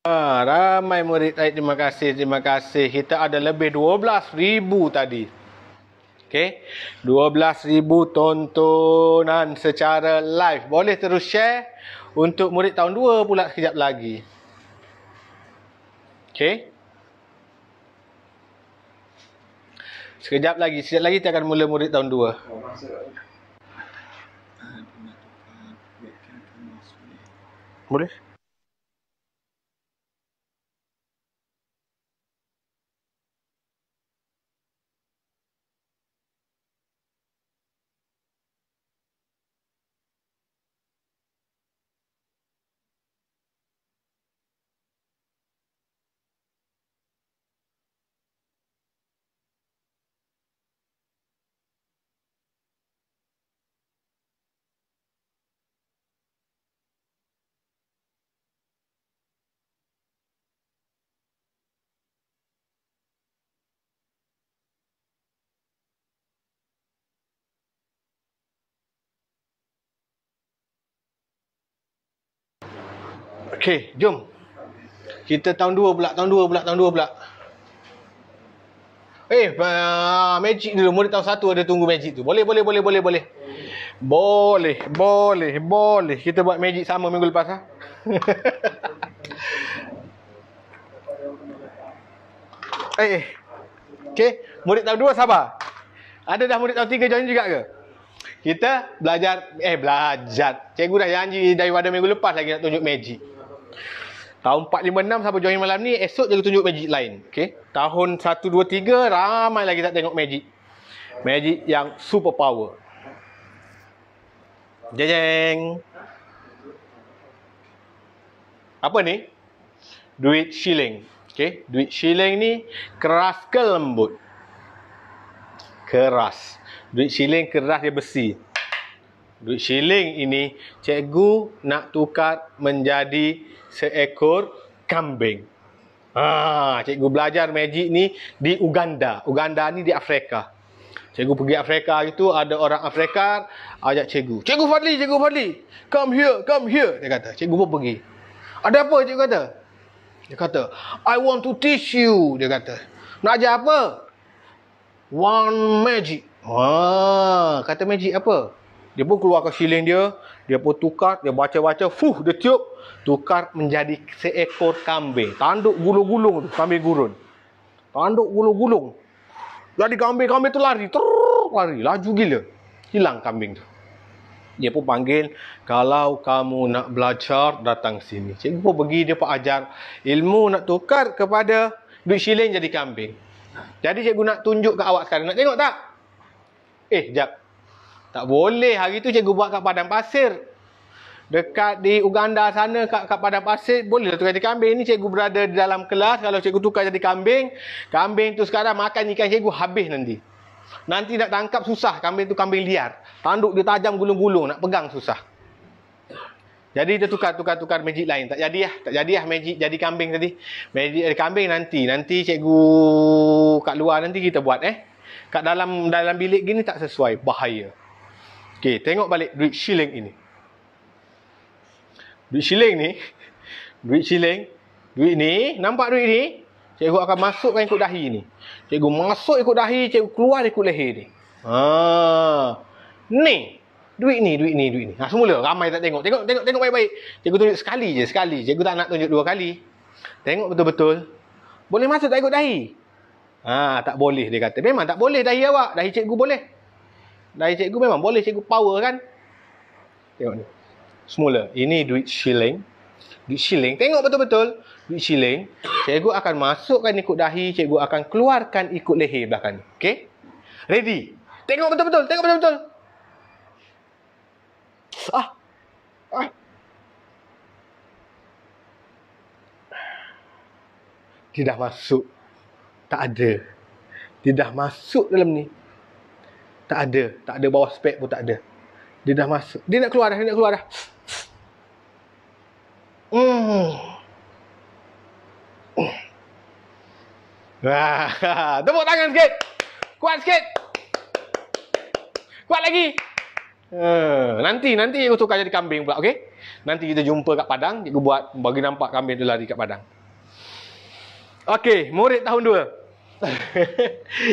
Ramai murid baik, terima kasih. Kita ada lebih 12,000 tadi. Okey, 12,000 tontonan secara live. Boleh terus share untuk murid tahun 2 pula sekejap lagi. Okey. Sekejap lagi kita akan mula murid tahun 2. Boleh? Okey, jom. Kita tahun 2 pula. Magic dulu. Murid tahun 1 ada tunggu magic tu. Boleh. Boleh. Kita buat magic sama minggu lepas. Okey, murid tahun 2 sabar. Ada dah murid tahun 3 join juga ke? Kita belajar. Cikgu dah janji daripada minggu lepas lagi nak tunjuk magic. Tahun 4, 5, 6 siapa join malam ni, esok je tunjuk magic lain. Okey. Tahun 1, 2, 3 ramai lagi tak tengok magic. Magic yang super power. Jeng. Apa ni? Duit shilling. Okey, duit shilling ni keras ke lembut? Keras. Duit shilling keras, dia besi. Duit shilling ini cikgu nak tukar menjadi seekor kambing. Cikgu belajar magic ni di Uganda. Uganda ni di Afrika. Cikgu pergi Afrika itu, ada orang Afrika ajak cikgu. Cikgu Fadli, come here. Dia kata, cikgu pun pergi. Ada apa cikgu kata? Dia kata, I want to teach you. Dia kata, nak ajar apa? One magic. Kata magic apa? Dia pun keluarkan shilling dia. Dia pun tukar, dia baca-baca, dia tiup. Tukar menjadi seekor kambing. Tanduk gulung-gulung tu, kambing gurun. Tanduk gulung-gulung. Jadi kambing tu lari. Lari, laju gila. Hilang kambing tu. Dia pun panggil, kalau kamu nak belajar, datang sini. Cikgu pun pergi, dia pun ajar ilmu nak tukar kepada duit shilling jadi kambing. Jadi cikgu nak tunjuk ke awak sekarang. Nak tengok tak? Jap. Tak boleh. Hari tu cikgu buat kat padang pasir. Dekat di Uganda sana, kat padang pasir, boleh lah tukar jadi kambing. Ni cikgu berada di dalam kelas. Kalau cikgu tukar jadi kambing, kambing tu sekarang makan ikan cikgu habis nanti. Nanti nak tangkap susah. Kambing tu kambing liar. Tanduk dia tajam gulung-gulung. Nak pegang susah. Jadi dia tukar magic lain. Tak jadi lah magic jadi kambing tadi. Magic jadi kambing nanti. Nanti cikgu kat luar nanti kita buat Kat dalam bilik gini tak sesuai. Bahaya. Okey, tengok balik duit shilling ini. Duit ni, nampak duit ni? Cikgu akan masukkan ikut dahi ni. Cikgu masuk ikut dahi, cikgu keluar ikut leher ni. Ni. Duit ni. Semula ramai tak tengok. Tengok baik-baik. Cikgu tunjuk sekali je. Cikgu tak nak tunjuk 2 kali. Tengok betul-betul. Boleh masuk tak ikut dahi? Tak boleh dia kata. Memang tak boleh dahi awak. Dahi cikgu boleh. Dahi cikgu memang boleh. Cikgu power kan? Tengok ni. Semula, ini duit shilling. Tengok betul-betul. Duit shilling. Cikgu akan masukkan ikut dahi. Cikgu akan keluarkan ikut leher belakang ni. Okay? Ready? Tengok betul-betul. Tidak masuk. Tak ada. Dia dah masuk dalam ni. Tak ada bawah spek pun tak ada. Dia dah masuk. Dia nak keluar dah. Tepuk tangan sikit. Kuat sikit. Kuat lagi. Nanti cikgu tukar jadi kambing pula, okey? Nanti kita jumpa kat padang, cikgu buat bagi nampak kambing tu lari kat padang. Okey, murid tahun 2.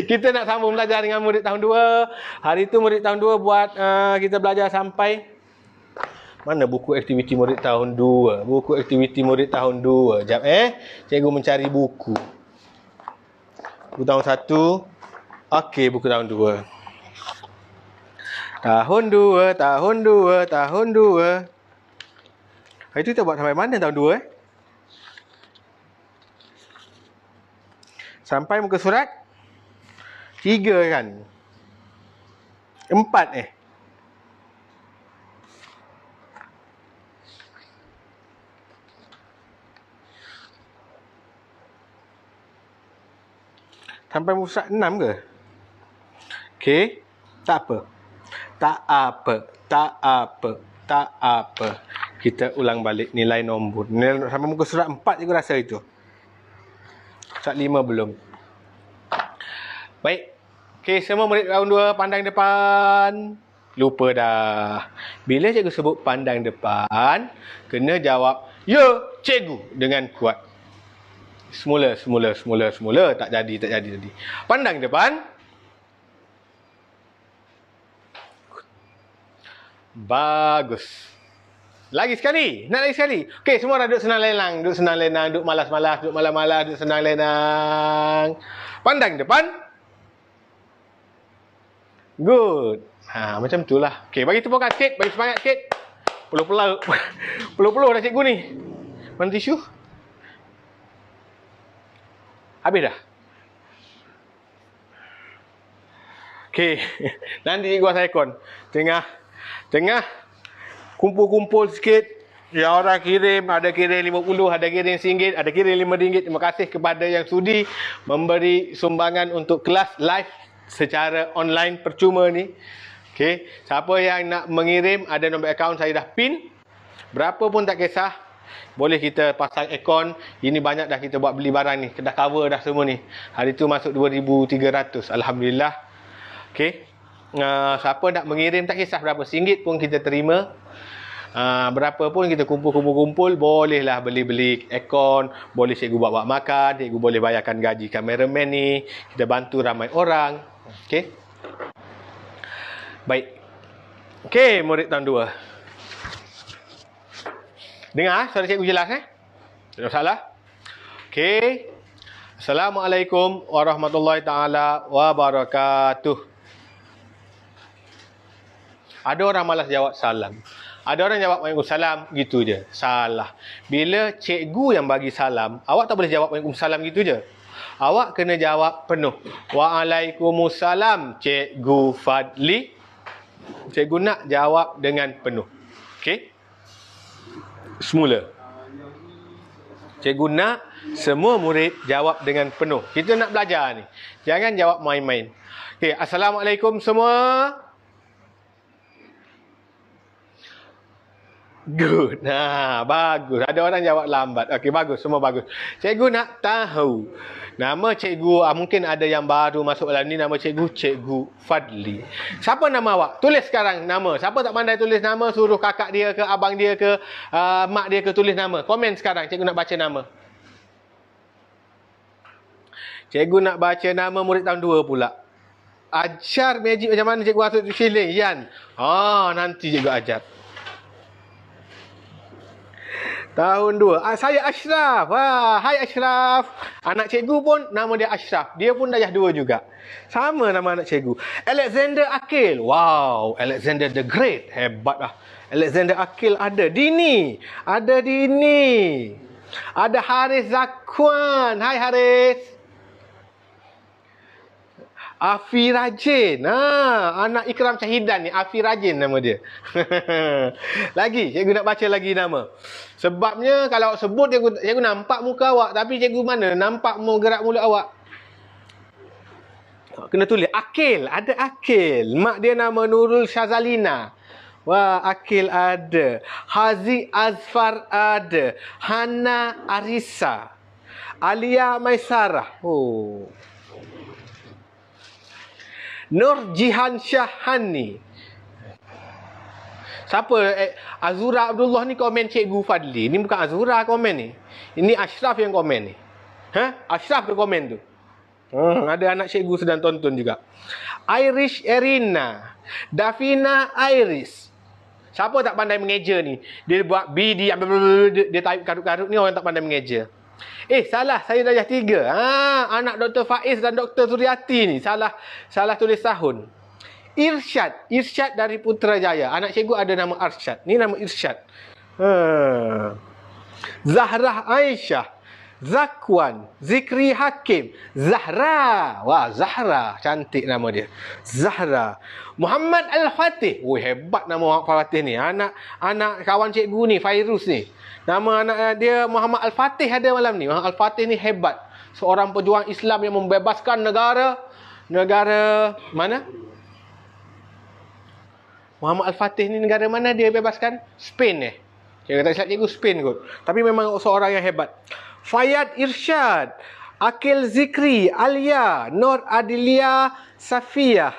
Kita nak sambung belajar dengan murid tahun 2. Hari tu murid tahun 2 buat kita belajar sampai mana buku aktiviti murid tahun 2? Buku aktiviti murid tahun 2. Sekejap cikgu mencari buku. Buku tahun 1. Okey, buku tahun 2. Tahun 2. Hari tu kita buat sampai mana tahun 2 Sampai muka surat 3 kan? 4 Sampai muka surat 6 ke? Okey, tak apa. Kita ulang balik nilai nombor. Sampai muka surat 4 je rasa itu. Surat 5 belum. Baik. Okey, semua murid tahun 2 pandang depan. Lupa dah. Bila cikgu sebut pandang depan, kena jawab, ya, cikgu, dengan kuat. Semula. Tak jadi tadi. Pandang depan. Bagus. Lagi sekali. Nak lagi sekali. Okey, semua dah duduk senang lenang. Duduk malas-malas. Duduk malas-malas. Duduk senang lenang. Pandang depan. Good. Macam tu lah. Okey, bagi tepukan sikit. Bagi semangat sikit. Peluh-peluh dah cikgu ni. Mana tisu? Habis dah? Okey. Nanti cikgu asal ikon. Tengah kumpul-kumpul sikit. Ya, orang kirim, ada kirim 50, ada kirim RM1, ada kirim RM5. Terima kasih kepada yang sudi memberi sumbangan untuk kelas live secara online percuma ni. Okey, siapa yang nak mengirim, ada nombor akaun saya dah pin. Berapa pun tak kisah. Boleh kita pasang akaun. Ini banyak dah kita buat beli barang ni. Dah cover dah semua ni. Hari tu masuk 2,300. Alhamdulillah. Okey. Siapa nak mengirim, tak kisah berapa singgit pun kita terima. Berapa pun kita kumpul, bolehlah beli-beli akaun. Boleh cikgu buat makan. Cikgu boleh bayarkan gaji kameraman ni. Kita bantu ramai orang. Okey. Baik. Okey, murid tahun 2. Dengar suara cikgu jelas Tak ada masalah? Okey. Assalamualaikum warahmatullahi taala wabarakatuh. Ada orang malas jawab salam. Ada orang jawab waalaikumsalam gitu je. Salah. Bila cikgu yang bagi salam, awak tak boleh jawab waalaikumsalam gitu je. Awak kena jawab penuh. Waalaikumsalam Cikgu Fadli. Cikgu nak jawab dengan penuh. Okey? Semula. Cikgu nak semua murid jawab dengan penuh. Kita nak belajar ni. Jangan jawab main-main. Okey, Assalamualaikum semua. Good. Bagus. Ada orang jawab lambat. Okey, bagus. Semua bagus. Cikgu nak tahu. Nama cikgu, mungkin ada yang baru masuk dalam ni. Nama cikgu, Cikgu Fadli. Siapa nama awak? Tulis sekarang nama. Siapa tak pandai tulis nama, suruh kakak dia ke, abang dia ke, mak dia ke tulis nama. Komen sekarang. Cikgu nak baca nama. Cikgu nak baca nama murid tahun 2 pula. Ajar magic macam mana cikgu atur sini, Yan? Nanti cikgu ajar. Tahun 2. Saya Ashraf. Hai Ashraf. Anak cikgu pun nama dia Ashraf. Dia pun darjah 2 juga. Sama nama anak cikgu. Alexander Akil. Wow. Alexander the Great. Hebat lah. Alexander Akil ada. Dini. Ada Dini. Ada Haris Zakwan. Hai Haris. Afi Rajin. Anak Ikram Syahidan ni. Afi Rajin nama dia. Lagi. Cikgu nak baca lagi nama. Sebabnya kalau sebut cikgu nampak muka awak. Tapi cikgu mana nampak gerak mulut awak. Kena tulis. Akil. Ada Akil. Mak dia nama Nurul Syazalina. Wah, Akil ada. Hazi Azfar ada. Hana Arisa. Alia Maisarah. Nur Jihan Syahani. Siapa? Azura Abdullah ni komen Cikgu Fadli. Ni bukan Azura komen ni. Ini Ashraf yang komen ni. Ashraf ke komen tu? Ada anak cikgu sedang tonton juga. Irish Erina. Davina Iris. Siapa tak pandai mengeja ni? Dia buat B, dia type karut-karut ni orang tak pandai mengeja. Salah. Saya darjah 3. Anak Dr. Faiz dan Dr. Suriati ni. Salah tulis tahun. Irsyad dari Putrajaya. Anak cikgu ada nama Arsyad. Ni nama Irsyad. Zahrah Aisyah. Zakwan. Zikri Hakim. Zahra. Wah, Zahra. Cantik nama dia. Zahra. Muhammad Al-Fatih. Hebat nama Muhammad Al-Fatih ni. Anak kawan cikgu ni, Fairuz ni. Nama anak dia Muhammad Al-Fatih ada malam ni. Muhammad Al-Fatih ni hebat. Seorang pejuang Islam yang membebaskan negara mana? Muhammad Al-Fatih ni negara mana dia bebaskan? Spain Cikgu tak silap cikgu Spain kot. Tapi memang seorang yang hebat. Fayyad Irsyad. Akil Zikri. Alia. Nur Adilia Safiyah.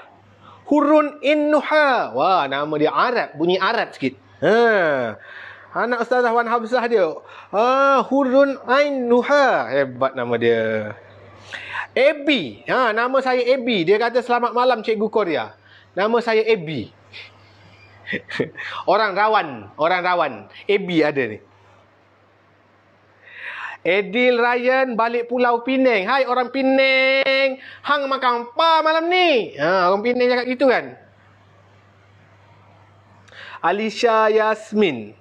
Hurun Innuha. Wah, nama dia Arab. Bunyi Arab sikit. Anak Ustazah Wan Habsah dia. Hurun Innuha. Hebat nama dia. Abi. Nama saya Abi. Dia kata selamat malam Cikgu Korea. Nama saya Abi. Orang rawan. Abi ada ni. Edil Ryan balik Pulau Pinang. Hai orang Pinang. Hang makan apa malam ni? Orang Pinang cakap gitu kan. Alisha Yasmin.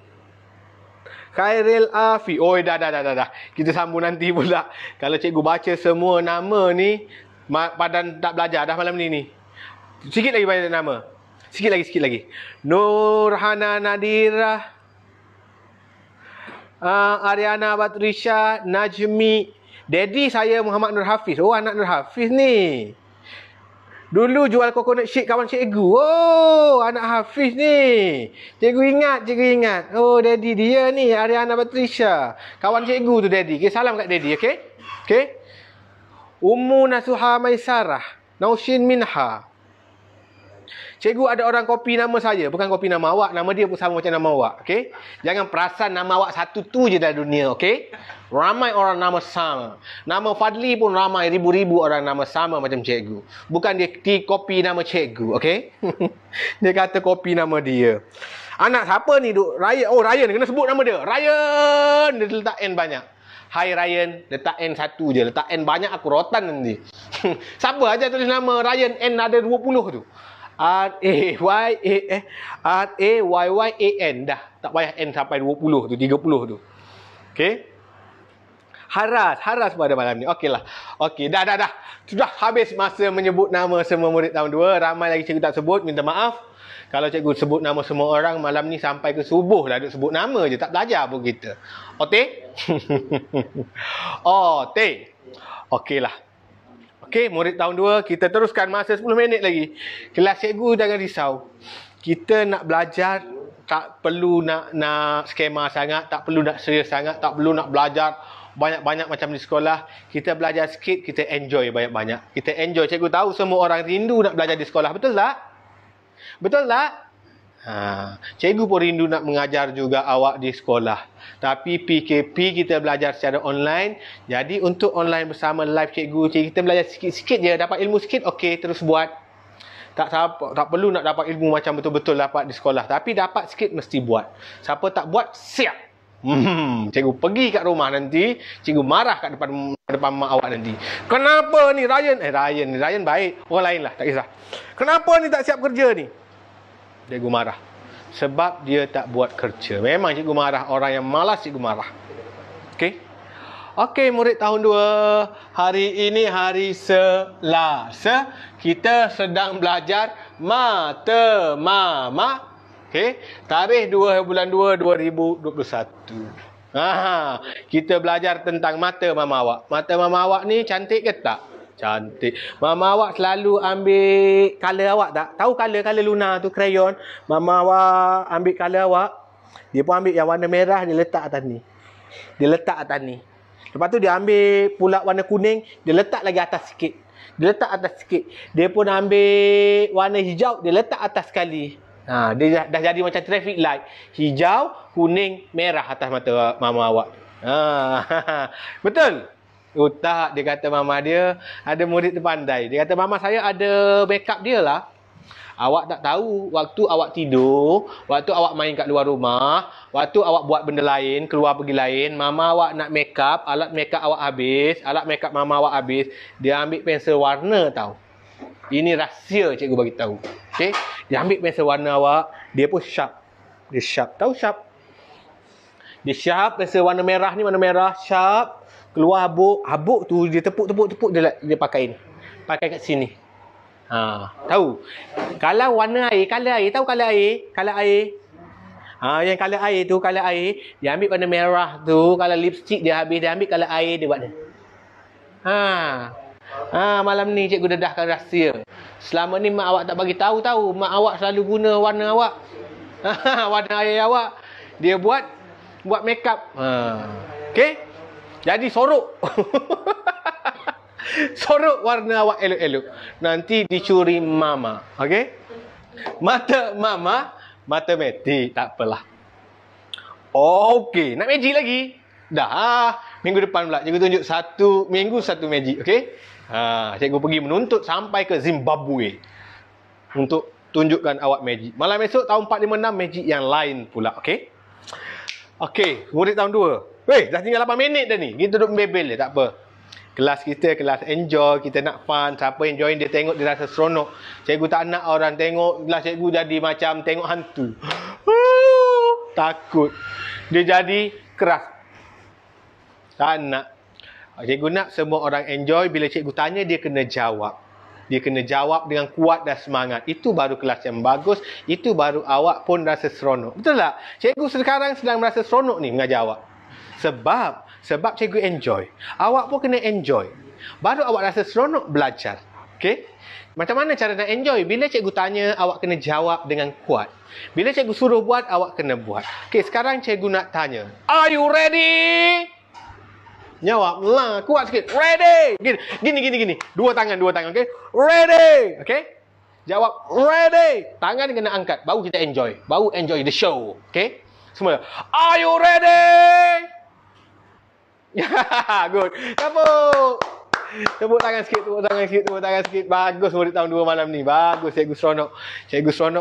Khairil Afi. Dah. Kita sambung nanti pula. Kalau cikgu baca semua nama ni, padan tak belajar dah malam ni. Sikit lagi baca nama. Sikit lagi. Nurhana Nadirah. Ariana Batrisha. Najmi. Daddy saya Muhammad Nur Hafiz. Anak Nur Hafiz ni. Dulu jual coconut shake kawan cikgu. Oh, anak Hafiz ni. Cikgu ingat. Oh, daddy dia ni, Ariana Patricia. Kawan cikgu tu daddy. Okay, salam kat daddy, okay? Okay? Ummu Nasuha Maisarah. Naushin Minha. Cikgu ada orang copy nama saya, bukan copy nama awak. Nama dia pun sama macam nama awak, okey? Jangan perasan nama awak satu tu je dalam dunia, okey? Ramai orang nama sama. Nama Fadli pun ramai, ribu-ribu orang nama sama macam cikgu. Bukan dia copy nama cikgu, okey? Dia kata copy nama dia. Anak siapa ni duk? Ryan. Oh, Ryan, kena sebut nama dia. Ryan, dia letak N banyak. Hai Ryan, letak N satu je. Letak N banyak aku rotan nanti. Siapa aja tulis nama Ryan N ada 20 tu? R-A-Y-Y-A-N. Dah, tak payah N sampai 20 tu, 30 tu. Okey. Haras pada malam ni. Okeylah. Okey, dah. Sudah habis masa menyebut nama semua murid tahun 2. Ramai lagi cikgu tak sebut, minta maaf. Kalau cikgu sebut nama semua orang malam ni sampai ke subuh lah duk sebut nama je, tak belajar pun kita. Okey? Okeylah. Okey, murid tahun 2, kita teruskan masa 10 minit lagi. Kelas cikgu jangan risau. Kita nak belajar, tak perlu nak skema sangat, tak perlu nak serius sangat, tak perlu nak belajar banyak-banyak macam di sekolah. Kita belajar sikit, kita enjoy banyak-banyak. Kita enjoy. Cikgu tahu semua orang rindu nak belajar di sekolah, betul tak? Betul tak? Cikgu pun rindu nak mengajar juga awak di sekolah. Tapi PKP kita belajar secara online. Jadi untuk online bersama live cikgu, kita belajar sikit-sikit je. Dapat ilmu sikit, okey, terus buat. Tak perlu nak dapat ilmu macam betul-betul dapat di sekolah. Tapi dapat sikit mesti buat. Siapa tak buat, siap. Cikgu pergi kat rumah nanti, cikgu marah kat depan mak awak nanti. Kenapa ni Ryan? Ryan baik. Orang lain lah, tak kisah. Kenapa ni tak siap kerja ni? Cikgu marah. Sebab dia tak buat kerja. Memang cikgu marah. Orang yang malas cikgu marah. Okey? Okey, murid tahun 2. Hari ini hari Selasa. Kita sedang belajar matematik. Okey? Tarikh 2 bulan 2 2021. Kita belajar tentang mata mama awak. Mata mama awak ni cantik ke tak? Cantik. Mama awak selalu ambil color awak tak? Tahu color Luna tu, crayon. Mama awak ambil color awak. Dia pun ambil yang warna merah, dia letak atas ni. Lepas tu dia ambil pula warna kuning, dia letak lagi atas sikit. Dia pun ambil warna hijau, dia letak atas sekali. Dia dah jadi macam traffic light. Hijau, kuning, merah atas mata mama awak. Betul? Oh tak, dia kata mama dia, ada murid tu pandai. Dia kata mama saya ada backup dia lah. Awak tak tahu, waktu awak tidur, waktu awak main kat luar rumah, waktu awak buat benda lain, keluar pergi lain, mama awak nak make up, alat make up awak habis, alat make up mama awak habis, dia ambil pensel warna tau. Ini rahsia cikgu bagi tahu. Okey? Dia ambil pensel warna awak, dia pun sharp. Dia sharp, tahu sharp? Dia sharp, pensel warna merah ni, warna merah, sharp. Keluar habuk tu dia tepuk dia pakai ni. Pakai kat sini. Tahu. Kalau warna air, color air, tahu color air? Yang color air, dia ambil warna merah tu, kalau lipstick dia habis, dia ambil color air, dia buat ni. Malam ni cikgu dedahkan rahsia. Selama ni mak awak tak bagi tahu. Mak awak selalu guna warna awak. Warna air awak. Dia buat makeup. Okey? Jadi sorok. Sorok warna awak elok-elok. Nanti dicuri mama. Okey? Mata mama, matematik. Tak apalah. Okey. Nak magic lagi? Dah. Minggu depan pula. Cikgu tunjuk satu magic. Okey? Cikgu pergi menuntut sampai ke Zimbabwe. Untuk tunjukkan awak magic. Malam esok tahun 456 magic yang lain pula. Okey? Okey. Murid tahun 2. Dah tinggal 8 minit dah ni. Kita duduk membebel je, tak apa. Kelas kita, kelas enjoy, kita nak fun. Siapa yang join, dia tengok, dia rasa seronok. Cikgu tak nak orang tengok kelas cikgu jadi macam tengok hantu. Takut. Dia jadi keras. Tak nak. Cikgu nak semua orang enjoy. Bila cikgu tanya, dia kena jawab. Dia kena jawab dengan kuat dan semangat. Itu baru kelas yang bagus. Itu baru awak pun rasa seronok. Betul tak? Cikgu sekarang sedang merasa seronok ni mengajar awak. Sebab cikgu enjoy. Awak pun kena enjoy. Baru awak rasa seronok belajar. Okey? Macam mana cara nak enjoy? Bila cikgu tanya, awak kena jawab dengan kuat. Bila cikgu suruh buat, awak kena buat. Okey, sekarang cikgu nak tanya. Are you ready? Jawab lah, kuat sikit. Ready. Gini. Dua tangan, okey? Ready. Okey? Jawab ready. Tangan kena angkat, baru kita enjoy. Baru enjoy the show. Okey? Semua. Are you ready? Good. Tepuk tangan sikit. Bagus murid tahun 2 malam ni. Bagus, cikgu seronok.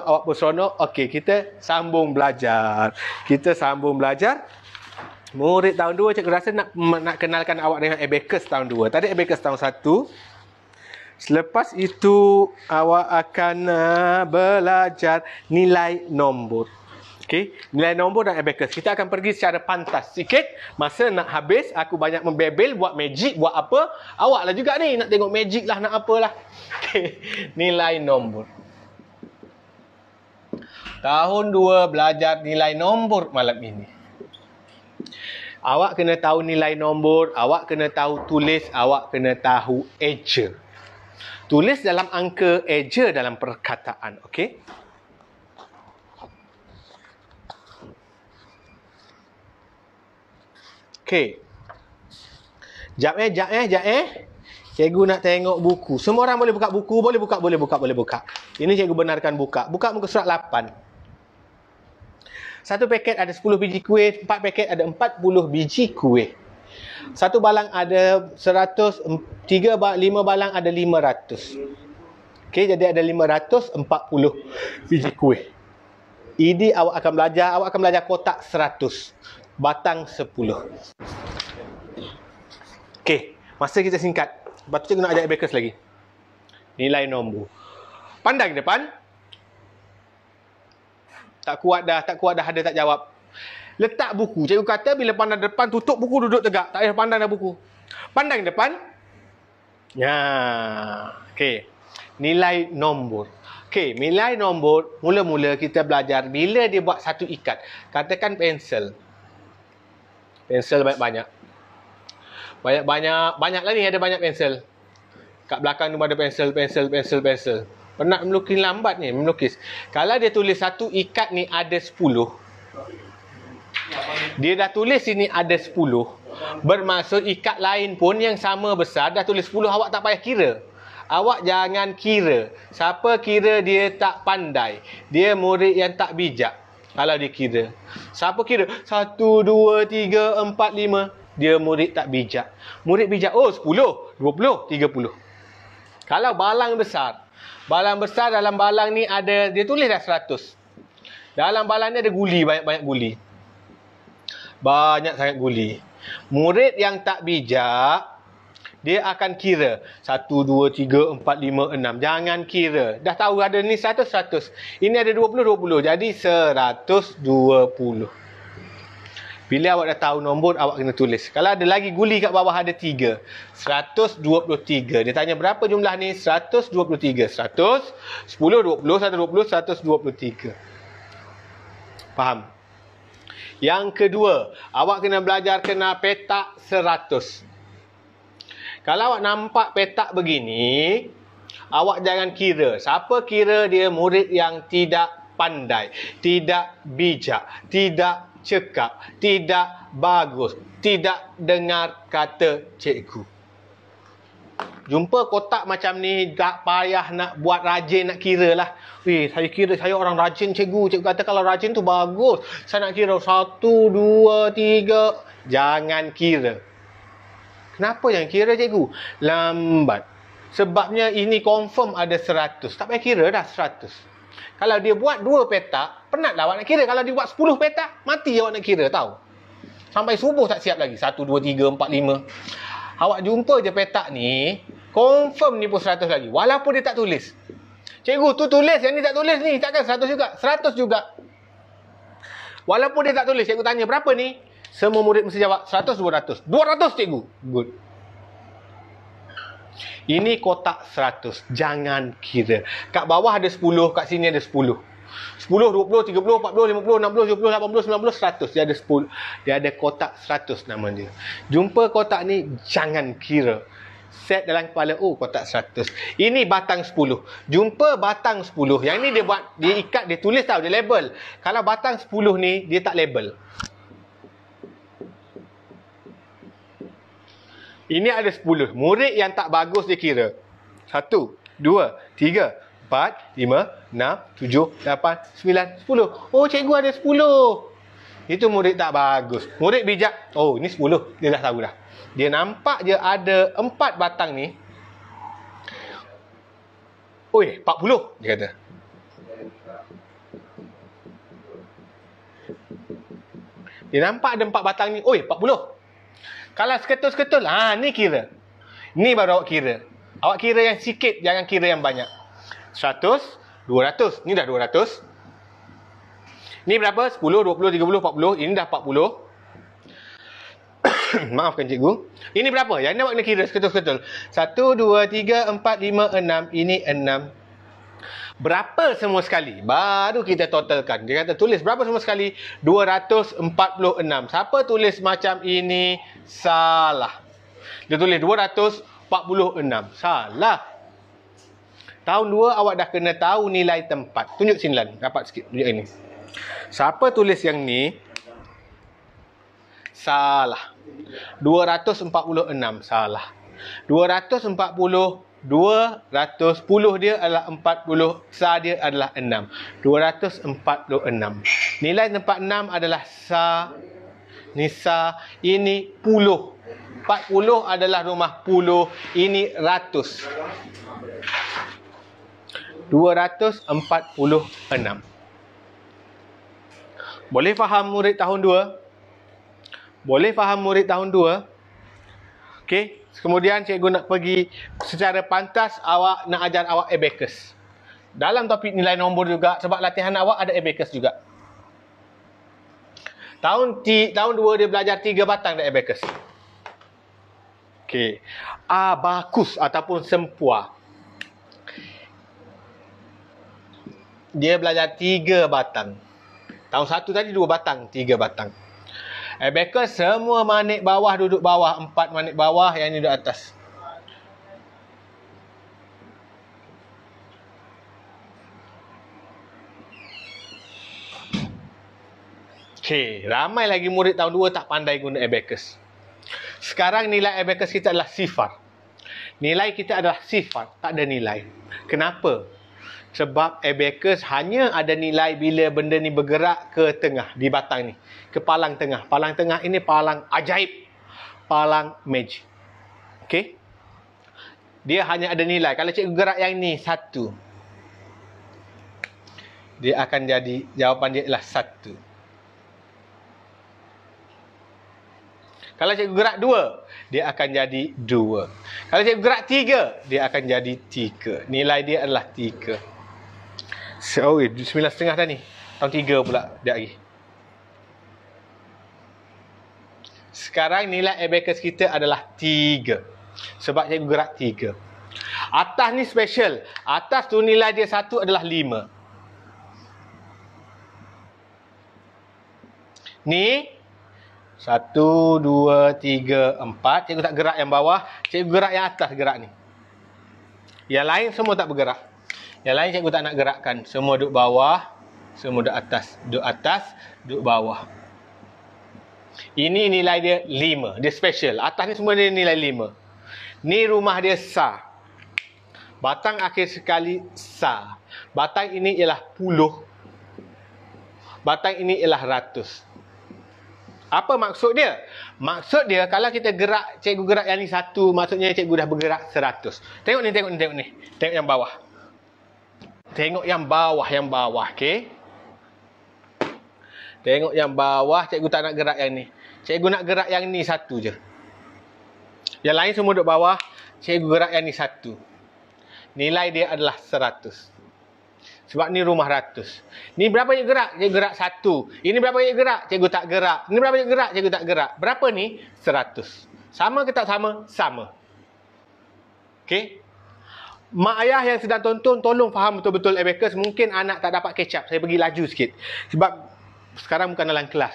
Awak pun seronok. Okey, kita sambung belajar. Murid tahun 2, cikgu rasa nak kenalkan awak dengan abacus tahun 2. Tadi abacus tahun 1. Selepas itu, awak akan belajar nilai nombor. Okey, nilai nombor dan abacus. Kita akan pergi secara pantas sikit. Masa nak habis, aku banyak membebel, buat magic, buat apa. Awak lah juga ni, nak tengok magic lah, nak apalah. Okey, nilai nombor. Tahun 2 belajar nilai nombor malam ini. Awak kena tahu nilai nombor, awak kena tahu tulis, awak kena tahu eja. Tulis dalam angka, eja dalam perkataan. Okey? Okey. Jap. Cikgu nak tengok buku. Semua orang boleh buka buku? Boleh buka. Ini cikgu benarkan buka. Buka muka surat 8. Satu paket ada 10 biji kuih, 4 paket ada 40 biji kuih. Satu balang ada 100, 5 balang ada 500. Okey, jadi ada 540 biji kuih. Ini awak akan belajar kotak 100. Batang 10. Okey, masa kita singkat. Lepas tu cikgu nak ajar abacus lagi. Nilai nombor. Pandang depan. Tak kuat dah, ada tak jawab. Letak buku. Cikgu kata bila pandang depan, tutup buku, duduk tegak. Tak payah pandang dah buku. Pandang depan. Ya. Okey. Nilai nombor. Okey, nilai nombor, mula-mula kita belajar bila dia buat satu ikat. Katakan pensel. Pensel banyak-banyak. Banyak lah ni, ada banyak pensel. Kat belakang tu ada pensel. Penat melukis lambat ni, melukis. Kalau dia tulis satu ikat ni ada 10. Dia dah tulis sini ada 10. Bermaksud ikat lain pun yang sama besar dah tulis 10, awak tak payah kira. Awak jangan kira. Siapa kira dia tak pandai. Dia murid yang tak bijak. Kalau dia kira. Siapa kira? 1, 2, 3, 4, 5. Dia murid tak bijak. Murid bijak, oh 10, 20, 30. Kalau balang besar. Balang besar, dalam balang ni ada, dia tulis dah 100. Dalam balang ni ada guli, banyak-banyak guli. Banyak sangat guli. Murid yang tak bijak, dia akan kira 1, 2, 3, 4, 5, 6. Jangan kira. Dah tahu ada ni 100, 100. Ini ada 20, 20. Jadi 120. Bila awak dah tahu nombor, awak kena tulis. Kalau ada lagi guli kat bawah ada 3. 123. Dia tanya berapa jumlah ni? 123. 100, 10, 20, 120, 123. Faham? Yang kedua, awak kena belajar kena petak 100. Kalau awak nampak petak begini, awak jangan kira. Siapa kira dia murid yang tidak pandai, tidak bijak, tidak cekap, tidak bagus, tidak dengar kata cikgu. Jumpa kotak macam ni, tak payah nak buat rajin nak kira lah. Saya kira, saya orang rajin cikgu. Cikgu kata kalau rajin tu bagus. Saya nak kira 1, 2, 3. Jangan kira. Kenapa jangan kira cikgu? Lambat. Sebabnya ini confirm ada 100. Tak payah kira dah 100. Kalau dia buat 2 petak, penatlah awak nak kira. Kalau dia buat 10 petak, mati awak nak kira, tahu. Sampai subuh tak siap lagi. 1, 2, 3, 4, 5. Awak jumpa je petak ni, confirm ni pun 100 lagi. Walaupun dia tak tulis. Cikgu tu tulis, yang ni tak tulis ni. Takkan 100 juga? 100 juga. Walaupun dia tak tulis, cikgu tanya berapa ni? Semua murid mesti jawab 100, 200. 200 cikgu. Good. Ini kotak 100. Jangan kira. Kat bawah ada 10, kat sini ada 10. 10, 20, 30, 40, 50, 60, 70, 80, 90, 100. Dia ada 10. Dia ada kotak 100 nama dia. Jumpa kotak ni, jangan kira. set dalam kepala, oh kotak 100. Ini batang 10. Jumpa batang 10. Yang ni dia ikat, dia tulis tau, dia label. Kalau batang 10 ni, dia tak label. Ini ada 10. Murid yang tak bagus dia kira. 1, 2, 3, 4, 5, 6, 7, 8, 9, 10. Oh, cikgu ada 10. Itu murid tak bagus. Murid bijak, oh ni 10. Dia dah tahu dah. Dia nampak je ada 4 batang ni. Oi, 40 dia kata. Dia nampak ada 4 batang ni. Oi, 40. Kalau seketul-seketul, ni kira. Ni baru awak kira. Awak kira yang sikit, jangan kira yang banyak. 100, 200. Ni dah 200. Ni berapa? 10, 20, 30, 40. Ini dah 40. Maafkan cikgu. Ini berapa? Yang ni awak kena kira seketul-seketul. 1, 2, 3, 4, 5, 6. Ini 6. Berapa semua sekali? Baru kita totalkan. Dia kata tulis berapa semua sekali? 246. Siapa tulis macam ini? Salah. Dia tulis 246. Salah. Tahun 2 awak dah kena tahu nilai tempat. Tunjuk sini Lan. Dapat sikit. Tunjuk ini. Siapa tulis yang ni? Salah. 246. Salah. 240. 210 dia adalah 40. Sa dia adalah 6. 246. Nilai tempat 6 adalah sa. Ni sa. Ini puluh. 40 adalah rumah puluh. Ini ratus. 246. Boleh faham murid tahun 2? Boleh faham murid tahun 2? Okey. Kemudian cikgu nak pergi secara pantas awak nak ajar awak abacus. Dalam topik nilai nombor juga, sebab latihan awak ada abacus juga. Tahun 2 dia belajar 3 batang dari abacus. Okey. Abakus ataupun sempua. Dia belajar 3 batang. Tahun 1 tadi 2 batang, 3 batang. Abacus semua manik bawah duduk bawah. 4 manik bawah, yang ni duduk atas. Okey, ramai lagi murid tahun 2 tak pandai guna abacus. Sekarang nilai abacus kita adalah sifar. Nilai kita adalah sifar, tak ada nilai. Kenapa? Sebab abacus hanya ada nilai bila benda ni bergerak ke tengah, di batang ni. Ke palang tengah. Palang tengah ini palang ajaib. Palang magic. Okey? Dia hanya ada nilai. Kalau cikgu gerak yang ni, 1. Dia akan jadi, jawapan dia ialah 1. Kalau cikgu gerak 2, dia akan jadi 2. Kalau cikgu gerak 3, dia akan jadi 3. Nilai dia adalah 3. Oh, 9,5 dah ni. Tahun 3 pula dia lagi. Sekarang nilai abacus kita adalah 3. Sebab cikgu gerak 3. Atas ni special. Atas tu nilai dia 1 adalah 5. Ni 1, 2, 3, 4. Cikgu tak gerak yang bawah. Cikgu gerak yang atas gerak ni. Yang lain semua tak bergerak. Yang lain cikgu tak nak gerakkan. Semua duduk bawah. Semua duduk atas. Duduk atas, duduk bawah. Ini nilai dia 5. Dia special. Atas ni semua dia nilai 5. Ni rumah dia sa. Batang akhir sekali sa. Batang ini ialah puluh. Batang ini ialah ratus. Apa maksud dia? Maksud dia kalau kita gerak, cikgu gerak yang ni 1, maksudnya cikgu dah bergerak 100. Tengok ni, tengok ni, tengok ni. Tengok yang bawah. Tengok yang bawah, okey? Tengok yang bawah, cikgu tak nak gerak yang ni. Cikgu nak gerak yang ni 1 je. Yang lain semua duduk bawah, cikgu gerak yang ni 1. Nilai dia adalah 100. Sebab ni rumah ratus. Ni berapa cikgu gerak? Cikgu gerak 1. Ini berapa cikgu gerak? Cikgu tak gerak. Ini berapa cikgu gerak? Cikgu tak gerak. Berapa ni? 100. Sama ke tak sama? Sama. Okey? Mak ayah yang sedang tonton, tolong faham betul-betul abacus. Mungkin anak tak dapat catch up. Saya pergi laju sikit. Sebab sekarang bukan dalam kelas.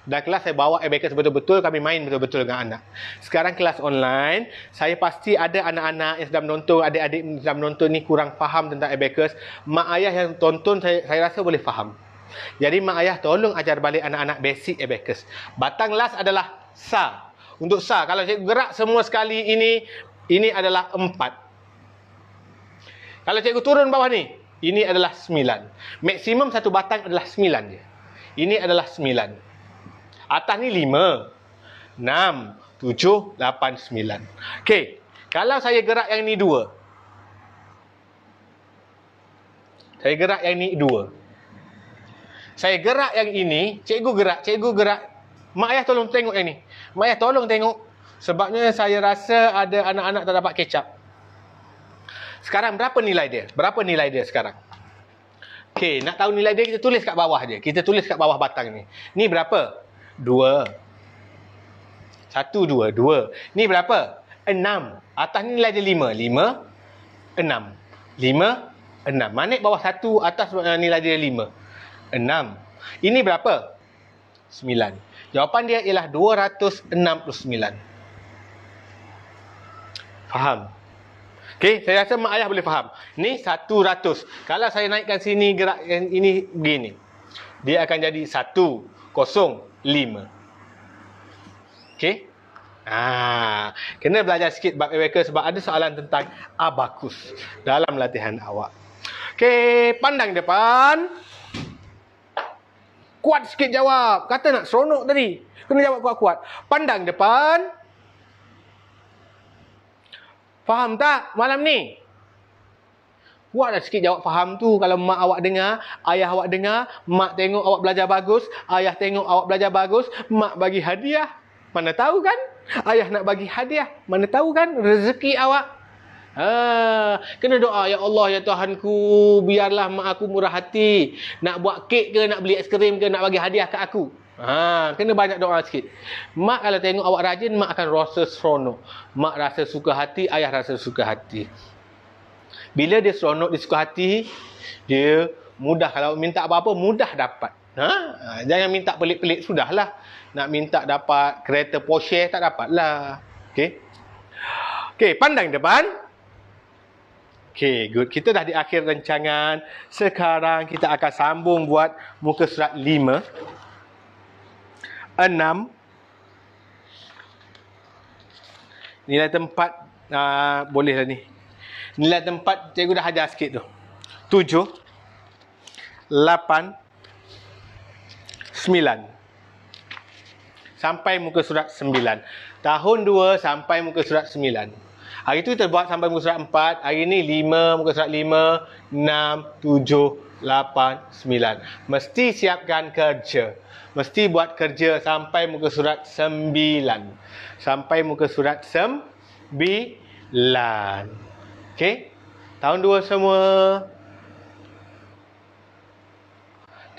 Dan kelas saya bawa abacus betul-betul, kami main betul-betul dengan anak. Sekarang kelas online, saya pasti ada anak-anak yang sedang menonton, adik-adik yang sedang menonton ni kurang faham tentang abacus. Mak ayah yang tonton saya rasa boleh faham. Jadi mak ayah tolong ajar balik anak-anak basic abacus. Batang las adalah sa. Untuk sa, kalau cikgu gerak semua sekali ini adalah 4. Kalau cikgu turun bawah ni, ini adalah 9. Maksimum satu batang adalah 9 je. Ini adalah 9. Atas ni 5, 6, 7, 8, 9. Okey, kalau saya gerak yang ni 2. Saya gerak yang ni 2. Saya gerak yang ini, cikgu gerak. Mak ayah tolong tengok yang ni. Mak ayah tolong tengok. Sebabnya saya rasa ada anak-anak tak dapat catch up. Sekarang berapa nilai dia? Berapa nilai dia sekarang? Okey, nak tahu nilai dia, kita tulis kat bawah je. Kita tulis kat bawah batang ni. Ni berapa? 2. 1, 2, 2. Ni berapa? 6. Atas ni nilai dia 5. 5, 6. 5, 6. Manik bawah 1, atas nilai dia 5. 6. Ini berapa? 9. Jawapan dia ialah 269. Faham? Okey, saya rasa mak ayah boleh faham. Ni 100. Kalau saya naikkan sini, gerak yang ini begini. Dia akan jadi 105. Okey? Kena belajar sikit bab abacus sebab ada soalan tentang abakus dalam latihan awak. Okey, pandang depan. Kuat sikit jawab. Kata nak seronok tadi. Kena jawab kuat-kuat. Pandang depan. Faham tak malam ni? Kuatlah sikit jawab faham tu. Kalau mak awak dengar, ayah awak dengar, mak tengok awak belajar bagus, ayah tengok awak belajar bagus, mak bagi hadiah. Mana tahu kan? Ayah nak bagi hadiah. Mana tahu kan? Rezeki awak. Kena doa, ya Allah, ya Tuhanku, biarlah mak aku murah hati. Nak buat kek ke, nak beli aiskrim ke, nak bagi hadiah kat aku. Kena banyak doa sikit. Mak kalau tengok awak rajin, mak akan rasa seronok. Mak rasa suka hati, ayah rasa suka hati. Bila dia seronok, dia suka hati, dia mudah. Kalau minta apa-apa, mudah dapat. Jangan minta pelik-pelik, sudahlah. Nak minta dapat kereta Porsche, tak dapatlah. Okey, pandang depan. Okey, good. Kita dah di akhir rancangan. Sekarang kita akan sambung buat muka surat 5, 6. Nilai tempat, bolehlah ni. Nilai tempat, cikgu dah ajar sikit tu. 7, 8, 9. Sampai muka surat 9. Tahun 2 sampai muka surat 9. Hari tu kita buat sampai muka surat 4. Hari ni 5, muka surat 5, 6, 7, 8, 9. Mesti siapkan kerja. Mesti buat kerja sampai muka surat 9. Sampai muka surat 9. Okey? Tahun 2 semua.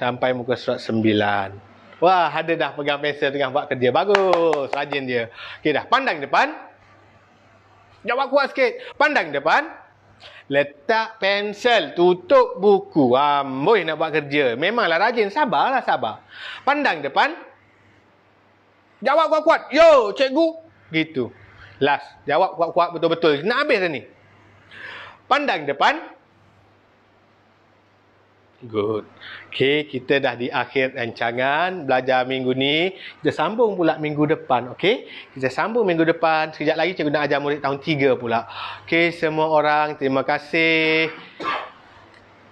Sampai muka surat 9. Wah, ada dah pegang pensel tengah buat kerja. Bagus. Rajin dia. Okey dah. Pandang depan. Jawab kuat sikit. Pandang depan. Letak pensel. Tutup buku. Amboi nak buat kerja. Memanglah rajin. Sabarlah, sabar. Pandang depan. Jawab kuat-kuat. Yo, cikgu. Gitu. Last. Jawab kuat-kuat betul-betul. Nak habis dah ni. Pandang depan. Good. Okey, kita dah di akhir rancangan belajar minggu ni. Kita sambung pula minggu depan, okey? Kita sambung minggu depan. Sekejap lagi cikgu nak ajar murid tahun 3 pula. Okey, semua orang terima kasih.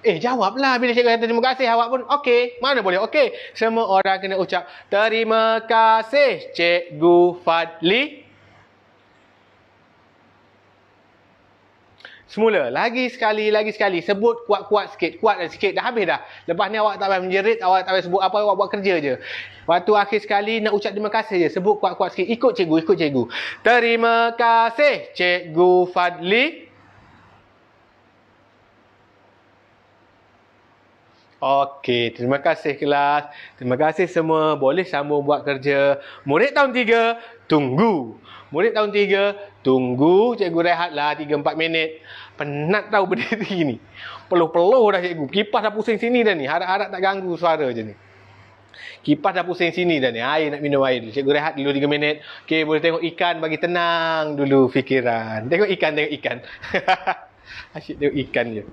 Jawablah bila cikgu kata terima kasih awak pun. Okey, mana boleh okey. Semua orang kena ucap terima kasih Cikgu Fadli. Semula, lagi sekali. Sebut kuat-kuat sikit. Kuat sikit. Dah habis dah. Lepas ni awak tak payah menjerit. Awak tak payah sebut apa. Awak buat kerja je. Waktu akhir sekali nak ucap terima kasih je. Sebut kuat-kuat sikit. Ikut cikgu. Terima kasih Cikgu Fadli. Okey, terima kasih kelas. Terima kasih semua. Boleh sambung buat kerja. Murid tahun 3, tunggu. Murid tahun 3, tunggu. Cikgu rehatlah 3-4 minit. Penat tahu berdiri ni. Peluh-peluh dah cikgu. Kipas dah pusing sini dah ni. Harap-harap tak ganggu suara je ni. Kipas dah pusing sini dah ni. Air nak minum air dulu. Cikgu rehat dulu 3 minit. Okey, boleh tengok ikan bagi tenang dulu fikiran. Tengok ikan, tengok ikan. Asyik tengok ikan je.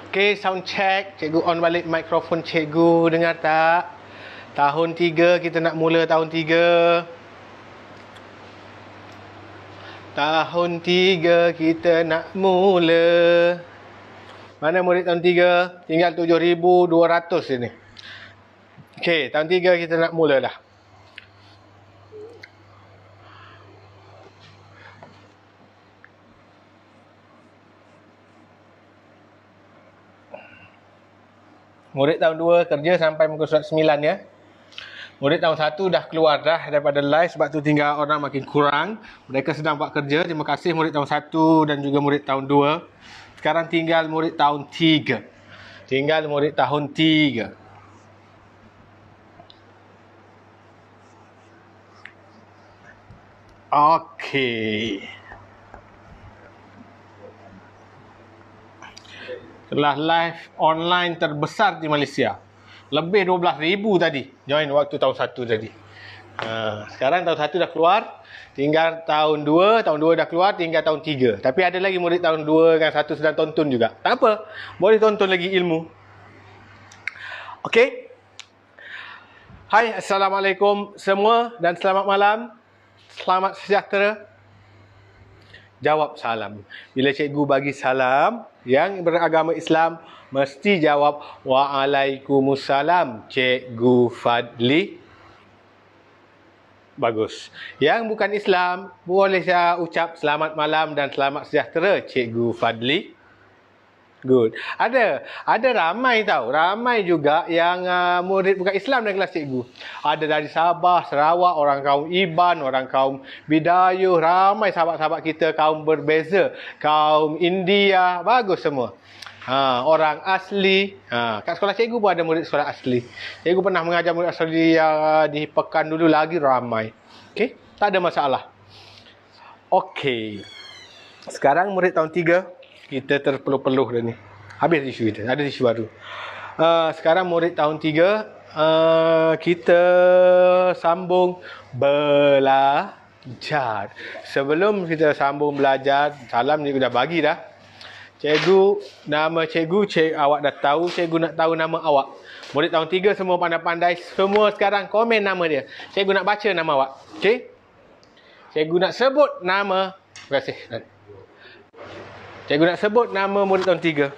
Okey, sound check. Cikgu on balik mikrofon cikgu. Dengar tak? Tahun 3 kita nak mula tahun 3. Tahun 3 kita nak mula. Mana murid tahun 3? Tinggal 7,200 sini. Okey, tahun 3 kita nak mula dah. Murid tahun 2 kerja sampai muka surat 9 ya. Murid tahun 1 dah keluar dah daripada live sebab tu tinggal orang makin kurang. Mereka sedang buat kerja. Terima kasih murid tahun 1 dan juga murid tahun 2. Sekarang tinggal murid tahun 3. Tinggal murid tahun 3. Okey. Telah live online terbesar di Malaysia. Lebih 12,000 tadi join waktu tahun 1 tadi. Sekarang tahun 1 dah keluar. Tinggal tahun 2. Tahun 2 dah keluar. Tinggal tahun 3. Tapi ada lagi murid tahun 2 dengan 1 sedang tonton juga. Tak apa. Boleh tonton lagi ilmu. Okey. Hai. Assalamualaikum semua. Dan selamat malam. Selamat sejahtera. Jawab salam. Bila cikgu bagi salam, yang beragama Islam mesti jawab Waalaikumsalam, Cikgu Fadli. Bagus. Yang bukan Islam, boleh saya ucap selamat malam dan selamat sejahtera, Cikgu Fadli. Good. Ada ramai tau. Ramai juga yang murid bukan Islam dalam kelas cikgu. Ada dari Sabah, Sarawak, orang kaum Iban, orang kaum Bidayuh. Ramai sahabat-sahabat kita kaum berbeza. Kaum India. Bagus semua. Orang asli. Kat sekolah cikgu pun ada murid sekolah asli. Cikgu pernah mengajar murid asli di pekan dulu lagi ramai. Okey? Tak ada masalah. Okey. Sekarang murid tahun 3. Kita terpeluh-peluh dah ni. Habis isu kita. Ada isu baru. Sekarang murid tahun 3. Kita sambung belajar. Sebelum kita sambung belajar, salam cikgu dah bagi dah. Cikgu, nama cikgu, awak dah tahu. Cikgu nak tahu nama awak. Murid tahun 3 semua pandai-pandai. Semua sekarang komen nama dia. Cikgu nak baca nama awak. Okey? Cikgu nak sebut nama. Terima kasih. Cikgu nak sebut nama murid tahun 3.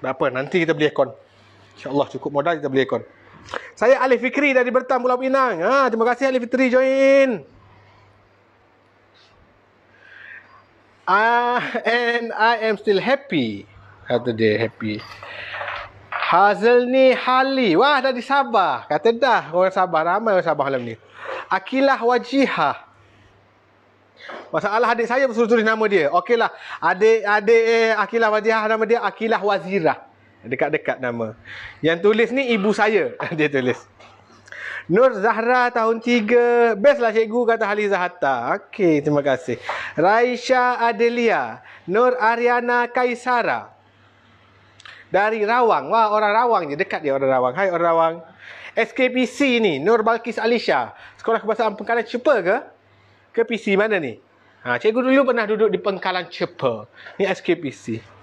Berapa? Nanti kita beli aircon. InsyaAllah cukup modal kita beli aircon. Saya Alif Fikri dari Bertam, Pulau Pinang. Terima kasih Alif Fikri join. And I am still happy. Kata dia happy. Hazelni Hali. Wah, dah di Sabah. Kata dah orang Sabah. Ramai orang Sabah malam ni. Akilah Wajihah. Masalah adik saya suruh tulis nama dia. Okeylah. Adik Akilah Wajihah, nama dia Akilah Wazirah. Dekat-dekat nama. Yang tulis ni ibu saya. Dia tulis. Nur Zahra tahun 3. Best lah cikgu, kata Haliza Hatta. Okey, terima kasih. Raisha Adelia. Nur Ariana Kaisara. Dari Rawang. Wah, orang Rawang je. Dekat dia orang Rawang. Hai orang Rawang. SKPC ni. Nur Balkis Alisha. Sekolah Kebahasaan Pengkalan Cepa ke? Ke PC mana ni? Cikgu dulu pernah duduk di Pengkalan Cepa. Ni SKPC.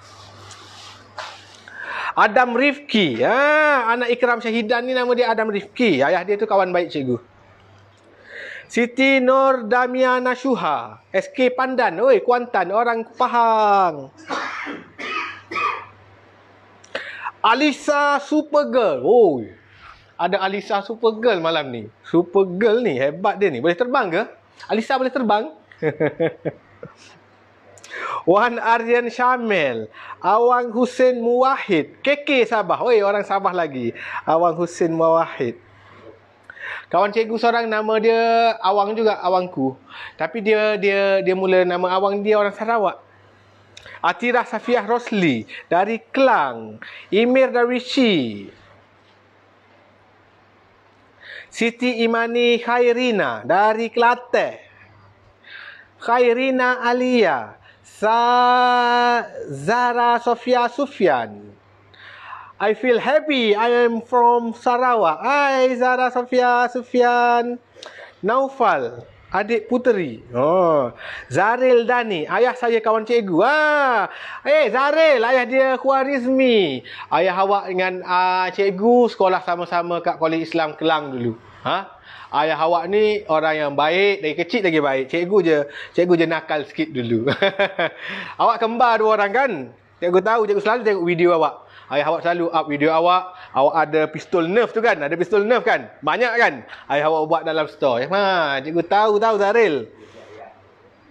Adam Rifki. Anak Ikram Syahidan ni nama dia Adam Rifki. Ayah dia tu kawan baik cikgu. Siti Nur Damiana Syuha. SK Pandan. Oi, Kuantan. Orang Pahang. Alisa Supergirl. Oi. Ada Alisa Supergirl malam ni. Supergirl ni hebat dia ni. Boleh terbang ke? Alisa boleh terbang? Wan Aryan Syamil. Awang Hussein Muwahid. KK Sabah. Oi, orang Sabah lagi. Awang Hussein Muwahid. Kawan cikgu seorang nama dia Awang juga, Awangku. Tapi dia mula nama Awang dia orang Sarawak. Atirah Safiah Rosli dari Kelang. Imir Darwishi. Siti Imani Khairina dari Kelantan. Khairina Alia. Zara Sofia Sufyan. I feel happy. I am from Sarawak. Hai Zara Sofia Sufyan. Naufal, adik puteri. Zaril Dani, ayah saya kawan cikgu. Zaril, ayah dia Khwarizmi. Ayah awak dengan cikgu sekolah sama-sama kat Kolej Islam Kelang dulu. Ayah awak ni orang yang baik, dari kecil lagi baik. Cikgu je nakal sikit dulu. Awak kembar 2 orang kan? Cikgu tahu, cikgu selalu tengok video awak. Ayah awak selalu up video awak. Awak ada pistol Nerf tu kan? Ada pistol Nerf kan? Banyak kan? Ayah awak buat dalam store. Cikgu tahu Zaril.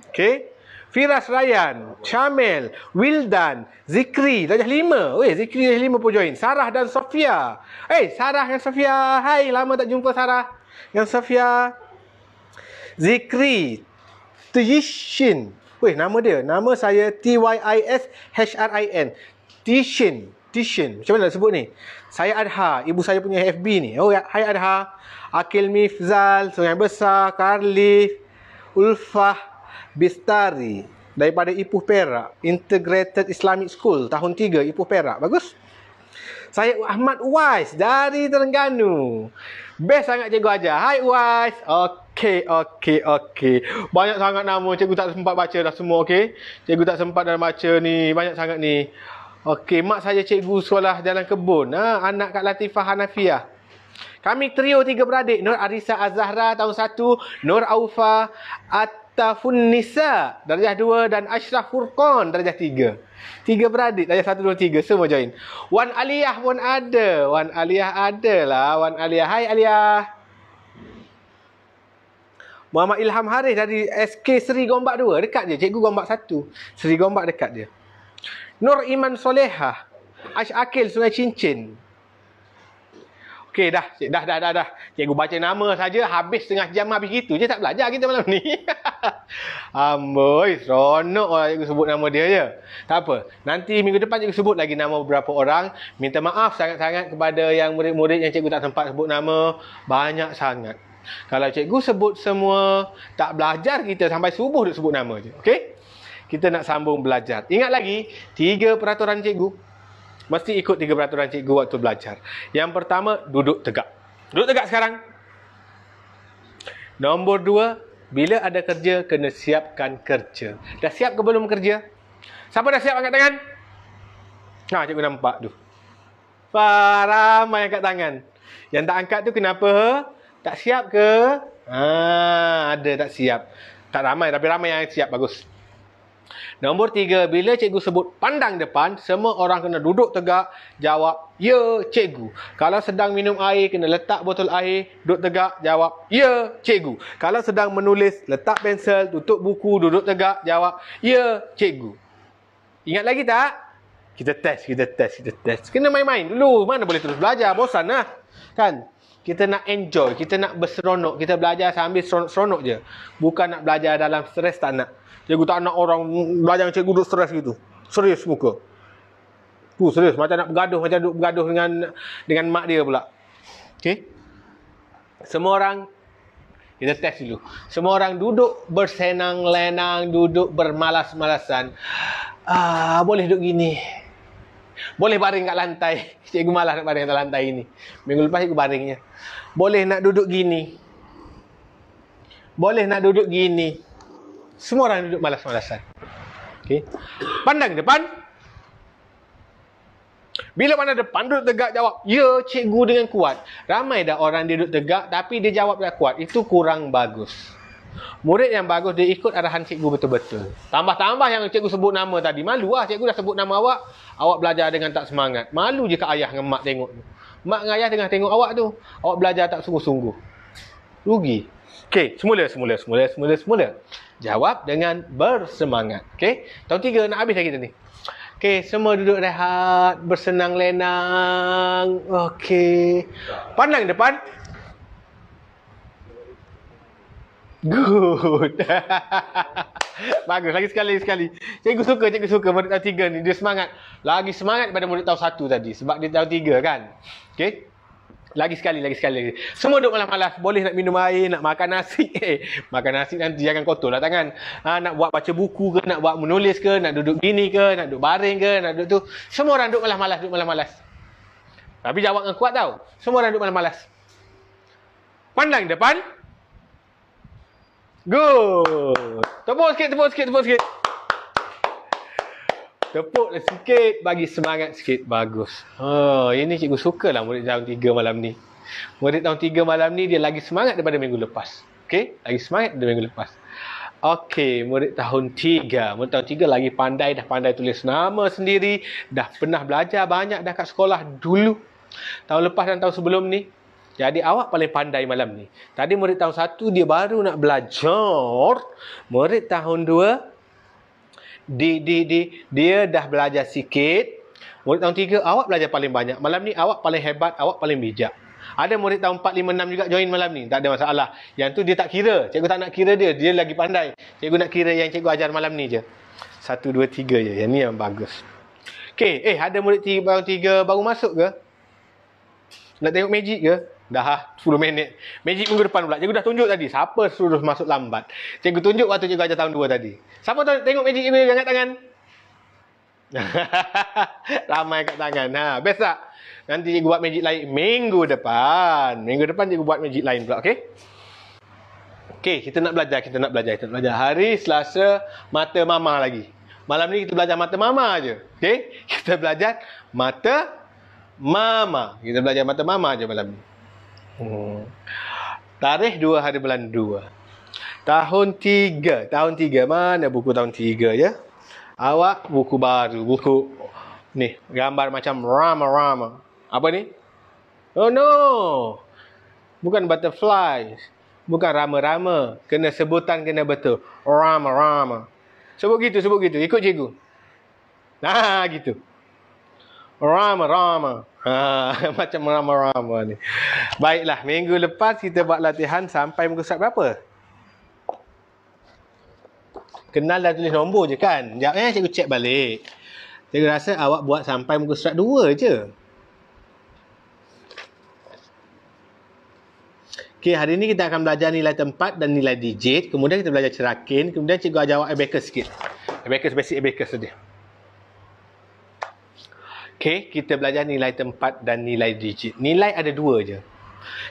Okay. Firas Ryan, Syamil, Wildan, Zikri, darjah 5. Zikri darjah 5 pun join. Sarah dan Sofia. Sarah dan Sofia. Hai, lama tak jumpa Sarah dan Sofia. Zikri, Tishin. Nama dia. Nama saya TYISHRIN. Tishin. Macam mana nak sebut ni? Saya Adha. Ibu saya punya FB ni. Hai Adha. Akil Mifzal, Sungai Besar, Karlif, Ulfah, Bistari. Daripada Ipoh Perak. Integrated Islamic School. Tahun 3, Ipoh Perak. Bagus. Saya Ahmad Uwais dari Terengganu. Best sangat cikgu ajar. Hai Uwais. Okey. Banyak sangat nama. Cikgu tak sempat baca dah semua, okey? Cikgu tak sempat dah baca ni. Banyak sangat ni. Okey, mak saya cikgu sekolah Jalan Kebun. Anak Kak Latifah Hanafiah. Kami trio 3 beradik. Nur Arisa Az-Zahra tahun 1. Nur Aufa Attafun Nisa darjah 2. Dan Ashraf Furqan darjah 3. 3 beradik darjah 1, 2, 3. Semua join. Wan Aliyah pun ada. Wan Aliyah lah. Wan Aliyah. Hai Aliyah. Muhammad Ilham Haris dari SK Seri Gombak 2. Dekat je. Cikgu Gombak 1. Seri Gombak dekat dia. Nur Iman Solehah. Ash Akil Sungai Cincin. Okey, dah. Cikgu baca nama saja habis setengah jam, habis gitu je tak belajar kita malam ni. Amboi, seronok lah cikgu sebut nama dia je. Tak apa. Nanti minggu depan cikgu sebut lagi nama beberapa orang. Minta maaf sangat-sangat kepada yang murid-murid yang cikgu tak sempat sebut nama. Banyak sangat. Kalau cikgu sebut semua, tak belajar kita sampai subuh duk sebut nama je. Okey? Kita nak sambung belajar. Ingat lagi, 3 peraturan cikgu. Mesti ikut 3 peraturan cikgu waktu belajar. Yang pertama, duduk tegak. Duduk tegak sekarang. Nombor 2, bila ada kerja, kena siapkan kerja. Dah siap ke belum kerja? Siapa dah siap angkat tangan? Cikgu nampak tu. Ramai angkat tangan. Yang tak angkat tu kenapa? Tak siap ke? Ada tak siap. Tak ramai, tapi ramai yang siap. Bagus. Nombor 3, bila cikgu sebut pandang depan, semua orang kena duduk tegak, jawab, ya cikgu. Kalau sedang minum air, kena letak botol air, duduk tegak, jawab, ya cikgu. Kalau sedang menulis, letak pensel, tutup buku, duduk tegak, jawab, ya cikgu. Ingat lagi tak? Kita test. Kena main-main dulu. Mana boleh terus belajar, bosan lah. Kan? Kita nak enjoy, kita nak berseronok, kita belajar sambil seronok-seronok je. Bukan nak belajar dalam stres, tak nak. Cikgu tak nak orang belajar dengan cikgu duduk stres gitu. Serius muka. Serius. Macam nak bergaduh dengan mak dia pula. Okey? Semua orang, kita test dulu. Semua orang duduk bersenang-lenang, duduk bermalas-malasan. Boleh duduk gini. Boleh baring kat lantai. Cikgu malas nak baring kat lantai ini. Minggu lepas cikgu baringnya. Boleh nak duduk gini. Boleh nak duduk gini. Semua orang duduk malas-malasan. Okey. Pandang depan. Bila pandang depan, duduk tegak, jawab, ya cikgu dengan kuat. Ramai dah orang dia duduk tegak tapi dia jawab tak kuat. Itu kurang bagus. Murid yang bagus, dia ikut arahan cikgu betul-betul. Tambah-tambah yang cikgu sebut nama tadi. Malu lah, cikgu dah sebut nama awak. Awak belajar dengan tak semangat. Malu je kat ayah dengan mak tengok tu. Mak dengan ayah tengah tengok awak tu. Awak belajar tak sungguh-sungguh. Rugi. Okey, semula. Jawab dengan bersemangat. Okey, tahun 3 nak habis dah kita ni. Okey, semua duduk rehat, bersenang-lenang. Okey. Pandang depan. Good. Bagus. Lagi sekali. Cikgu suka murid tahun 3 ni. Dia semangat. Lagi semangat daripada murid tahun 1 tadi. Sebab dia tahun 3 kan. Okey. Lagi sekali. Semua duduk malas-malas. Boleh nak minum air, nak makan nasi. Makan nasi nanti jangan kotor lah tangan. Nak buat baca buku ke, nak buat menulis ke, nak duduk gini ke, nak duduk baring ke, nak duduk tu. Semua orang duduk malas-malas. Tapi jawab dengan kuat tau. Semua orang duduk malas-malas. Pandang depan. Good. Tepuk sikit. Tepuk sikit, bagi semangat sikit. Bagus. Ini cikgu sukalah murid tahun 3 malam ni. Murid tahun 3 malam ni dia lagi semangat daripada minggu lepas. Okey, lagi semangat daripada minggu lepas. Okey, murid tahun 3. Murid tahun 3 lagi pandai, dah pandai tulis nama sendiri, dah pernah belajar banyak dah kat sekolah dulu. Tahun lepas dan tahun sebelum ni. Jadi awak paling pandai malam ni. Tadi murid tahun 1 dia baru nak belajar. Murid tahun 2 dia dah belajar sikit. Murid tahun 3 awak belajar paling banyak. Malam ni awak paling hebat, awak paling bijak. Ada murid tahun 4, 5, 6 juga join malam ni. Tak ada masalah. Yang tu dia tak kira. Cikgu tak nak kira dia. Dia lagi pandai. Cikgu nak kira yang cikgu ajar malam ni je. 1, 2, 3 je. Yang ni yang bagus. Okey, ada murid tahun 3 baru masuk ke? Nak tengok magic ke? Dah 10 minit. Magic minggu depan pula. Cikgu dah tunjuk tadi. Siapa suruh masuk lambat? Cikgu tunjuk waktu cikgu ajar tahun 2 tadi. Siapa tengok magic cikgu angkat tangan? Ramai kat tangan. Best tak? Nanti cikgu buat magic lain minggu depan. Minggu depan cikgu buat magic lain pula. Okey? Okey, kita nak belajar. Hari Selasa, mata mama lagi. Malam ni kita belajar mata mama je. Okey? Kita belajar mata mama. Kita belajar mata mama je malam ni. Tarikh 2 hari bulan 2. Tahun 3. Mana buku tahun 3 ya? Awak buku baru. Buku ni. Gambar macam rama-rama. Apa ni? Oh no. Bukan butterfly. Bukan rama-rama. Kena sebutan kena betul. Rama-rama. Sebut gitu. Ikut cikgu. Gitu. Rama-rama. Macam rama-rama ni. Baiklah, minggu lepas kita buat latihan sampai muka surat berapa? Kenal dan tulis nombor je kan? Sekejap cikgu cek balik. Cikgu rasa awak buat sampai muka surat 2 je. Okey, hari ni kita akan belajar nilai tempat dan nilai digit. Kemudian kita belajar cerakin. Kemudian cikgu ajar awak abacus sikit. Basic abacus saja. Okey, kita belajar nilai tempat dan nilai digit. Nilai ada 2 je.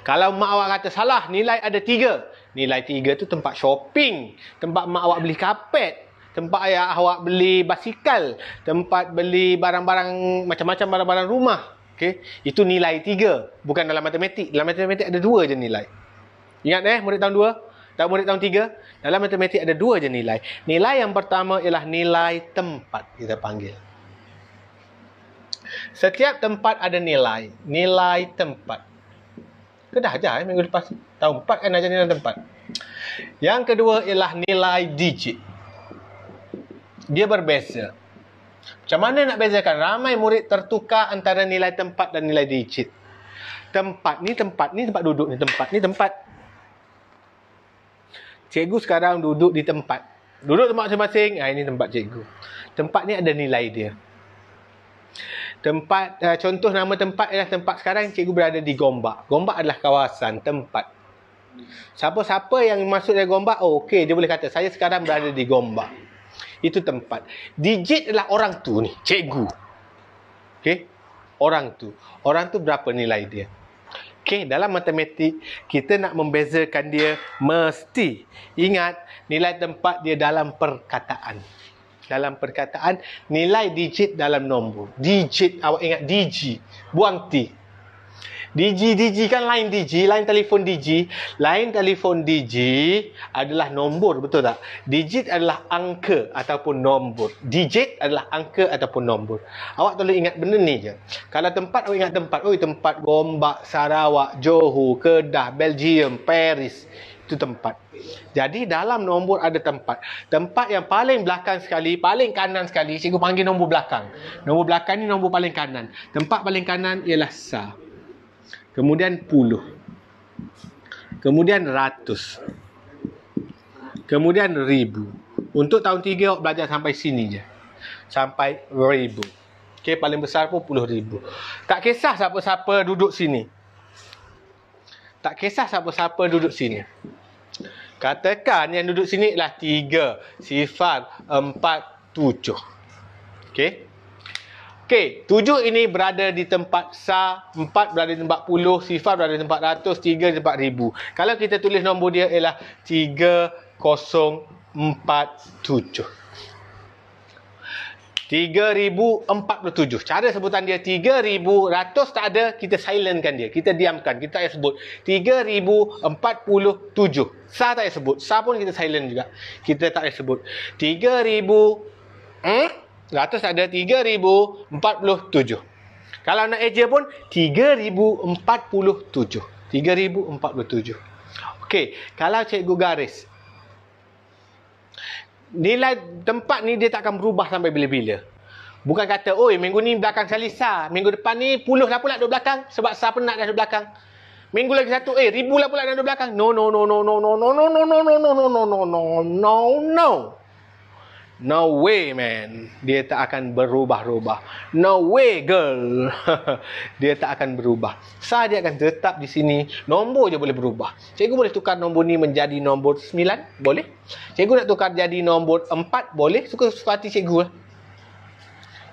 Kalau mak awak kata salah, nilai ada 3. Nilai 3 tu tempat shopping. Tempat mak awak beli kapet. Tempat ayah awak beli basikal. Tempat beli barang-barang, macam-macam barang-barang rumah. Okey, itu nilai 3. Bukan dalam matematik. Dalam matematik ada 2 je nilai. Ingat murid tahun 2? Tak murid tahun 3, dalam matematik ada 2 je nilai. Nilai yang pertama ialah nilai tempat, kita panggil. Setiap tempat ada nilai. Nilai tempat. Dah ajar minggu lepas. Tahun 4 kan ajar nilai tempat. Yang kedua ialah nilai digit. Dia berbeza. Macam mana nak bezakan? Ramai murid tertukar antara nilai tempat dan nilai digit. Tempat ni tempat duduk ni tempat ni tempat. Cikgu sekarang duduk di tempat. Duduk tempat masing-masing. Ini tempat cikgu. Tempat ni ada nilai dia. Tempat, contoh nama tempat ialah tempat sekarang cikgu berada di Gombak. Gombak adalah kawasan, tempat. Siapa-siapa yang masuk dari Gombak, okey, dia boleh kata, saya sekarang berada di Gombak. Itu tempat. Digit adalah orang tu ni, cikgu. Okey? Orang tu. Orang tu berapa nilai dia? Okey, dalam matematik, kita nak membezakan dia, mesti ingat nilai tempat dia dalam perkataan. Dalam perkataan, nilai digit dalam nombor. Digit, awak ingat digi, buang T. Digi kan line digi, line telefon digi. Line telefon digi adalah nombor, betul tak? Digit adalah angka ataupun nombor. Digit adalah angka ataupun nombor. Awak tolong ingat benda ni je. Kalau tempat, awak ingat tempat. Oh, tempat Gombak, Sarawak, Johor, Kedah, Belgium, Paris. Itu tempat. Jadi dalam nombor ada tempat. Tempat yang paling belakang sekali, paling kanan sekali, cikgu panggil nombor belakang. Nombor belakang ni nombor paling kanan. Tempat paling kanan ialah sa. Kemudian puluh. Kemudian ratus. Kemudian ribu. Untuk tahun 3 awak belajar sampai sini je. Sampai ribu. Okey, paling besar pun 10,000. Tak kisah siapa-siapa duduk sini. Tak kisah siapa-siapa duduk sini. Katakan yang duduk sini ialah 3, 0, 4, 7. Okey. Okey, 7 ini berada di tempat sa, 4 berada di tempat puluh, 0 berada di tempat ratus, 3 di tempat ribu. Kalau kita tulis nombor dia ialah 3047. 3047. Cara sebutan dia 3100 tak ada, kita silentkan dia. Kita diamkan, kita tak payah sebut. 3047. Sa tak payah sebut. Sa pun kita silent juga. Kita tak payah sebut. 3000 ratus ada 3047. Kalau nak eja pun 3047. 3047. Okey, kalau cikgu garis, nilai tempat ni dia tak akan berubah sampai bila-bila. Bukan kata, oi minggu ni belakang sekali sa, minggu depan ni puluh lah pula duduk belakang sebab sa penat dah duduk belakang. Minggu lagi satu, ribu lah pula dah duduk belakang. No. No way, man. Dia tak akan berubah-ubah. No way, girl. Dia tak akan berubah. Sa dia akan tetap di sini. Nombor je boleh berubah. Cikgu boleh tukar nombor ni menjadi nombor 9? Boleh. Cikgu nak tukar jadi nombor 4? Boleh. Suka-suka hati cikgu lah.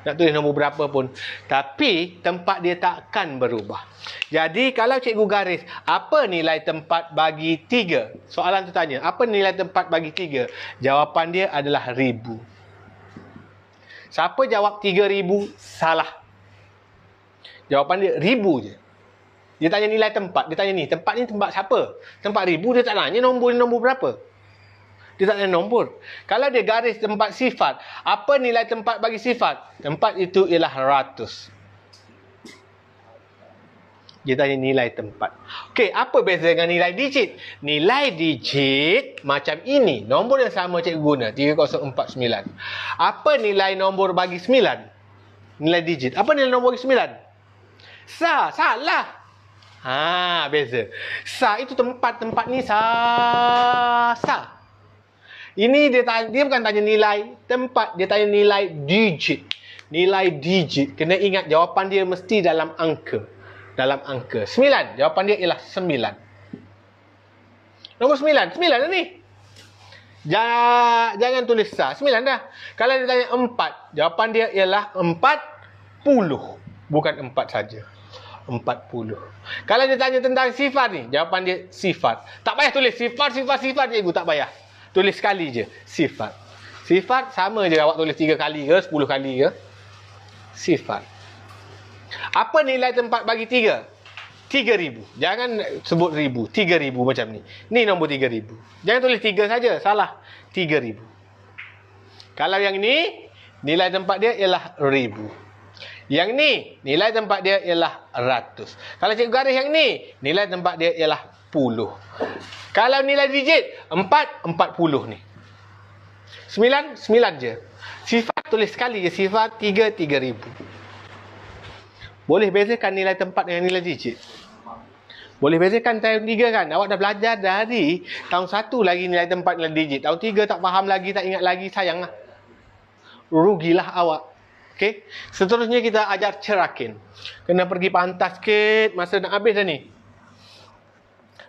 Nak tulis nombor berapa pun. Tapi tempat dia takkan berubah. Jadi kalau cikgu garis, apa nilai tempat bagi 3? Soalan tu tanya, apa nilai tempat bagi 3? Jawapan dia adalah 1000. Siapa jawab 3000? Salah. Jawapan dia 1000 je. Dia tanya nilai tempat. Dia tanya ni, tempat ni tempat siapa? Tempat 1000, dia tak tanya nombor berapa. Dia tak ada nombor. Kalau dia garis tempat sifat, apa nilai tempat bagi sifat? Tempat itu ialah 100. Dia tanya nilai tempat. Okey, apa beza dengan nilai digit? Nilai digit macam ini. Nombor yang sama cikgu guna, 3049. Apa nilai nombor bagi 9? Nilai digit. Apa nilai nombor bagi 9? Sa, salah. Beza. Sa itu tempat ni sa. Ini dia bukan tanya nilai tempat, dia tanya nilai digit. Nilai digit. Kena ingat jawapan dia mesti dalam angka. Dalam angka. 9. Jawapan dia ialah 9. Nombor 9. 9 dah ni. Jangan tulis sa. 9 dah. Kalau dia tanya 4, jawapan dia ialah 40. Bukan 4 saja. 40. Kalau dia tanya tentang sifat ni, jawapan dia sifat. Tak payah tulis sifat cikgu, tak payah. Tulis sekali je, sifat. Sifat sama je awak tulis 3 kali ke, 10 kali ke. Sifat. Apa nilai tempat bagi 3? 3,000. Jangan sebut ribu. 3,000 macam ni. Ni nombor 3,000. Jangan tulis 3 saja. Salah. 3,000. Kalau yang ni, nilai tempat dia ialah ribu. Yang ni, nilai tempat dia ialah ratus. Kalau cikgu garis yang ni, nilai tempat dia ialah puluh. Kalau nilai digit, 4, 40 ni. 9, 9 je. Sifar tulis sekali je. Sifar 3, 3,000. Boleh bezakan nilai tempat dengan nilai digit? Boleh bezakan tahun 3 kan? Awak dah belajar dari tahun 1 lagi nilai tempat nilai digit. Tahun 3 tak faham lagi, tak ingat lagi, sayang lah. Rugilah awak. Okey. Seterusnya kita ajar cerakin. Kena pergi pantas sikit, masa nak habis dah ni.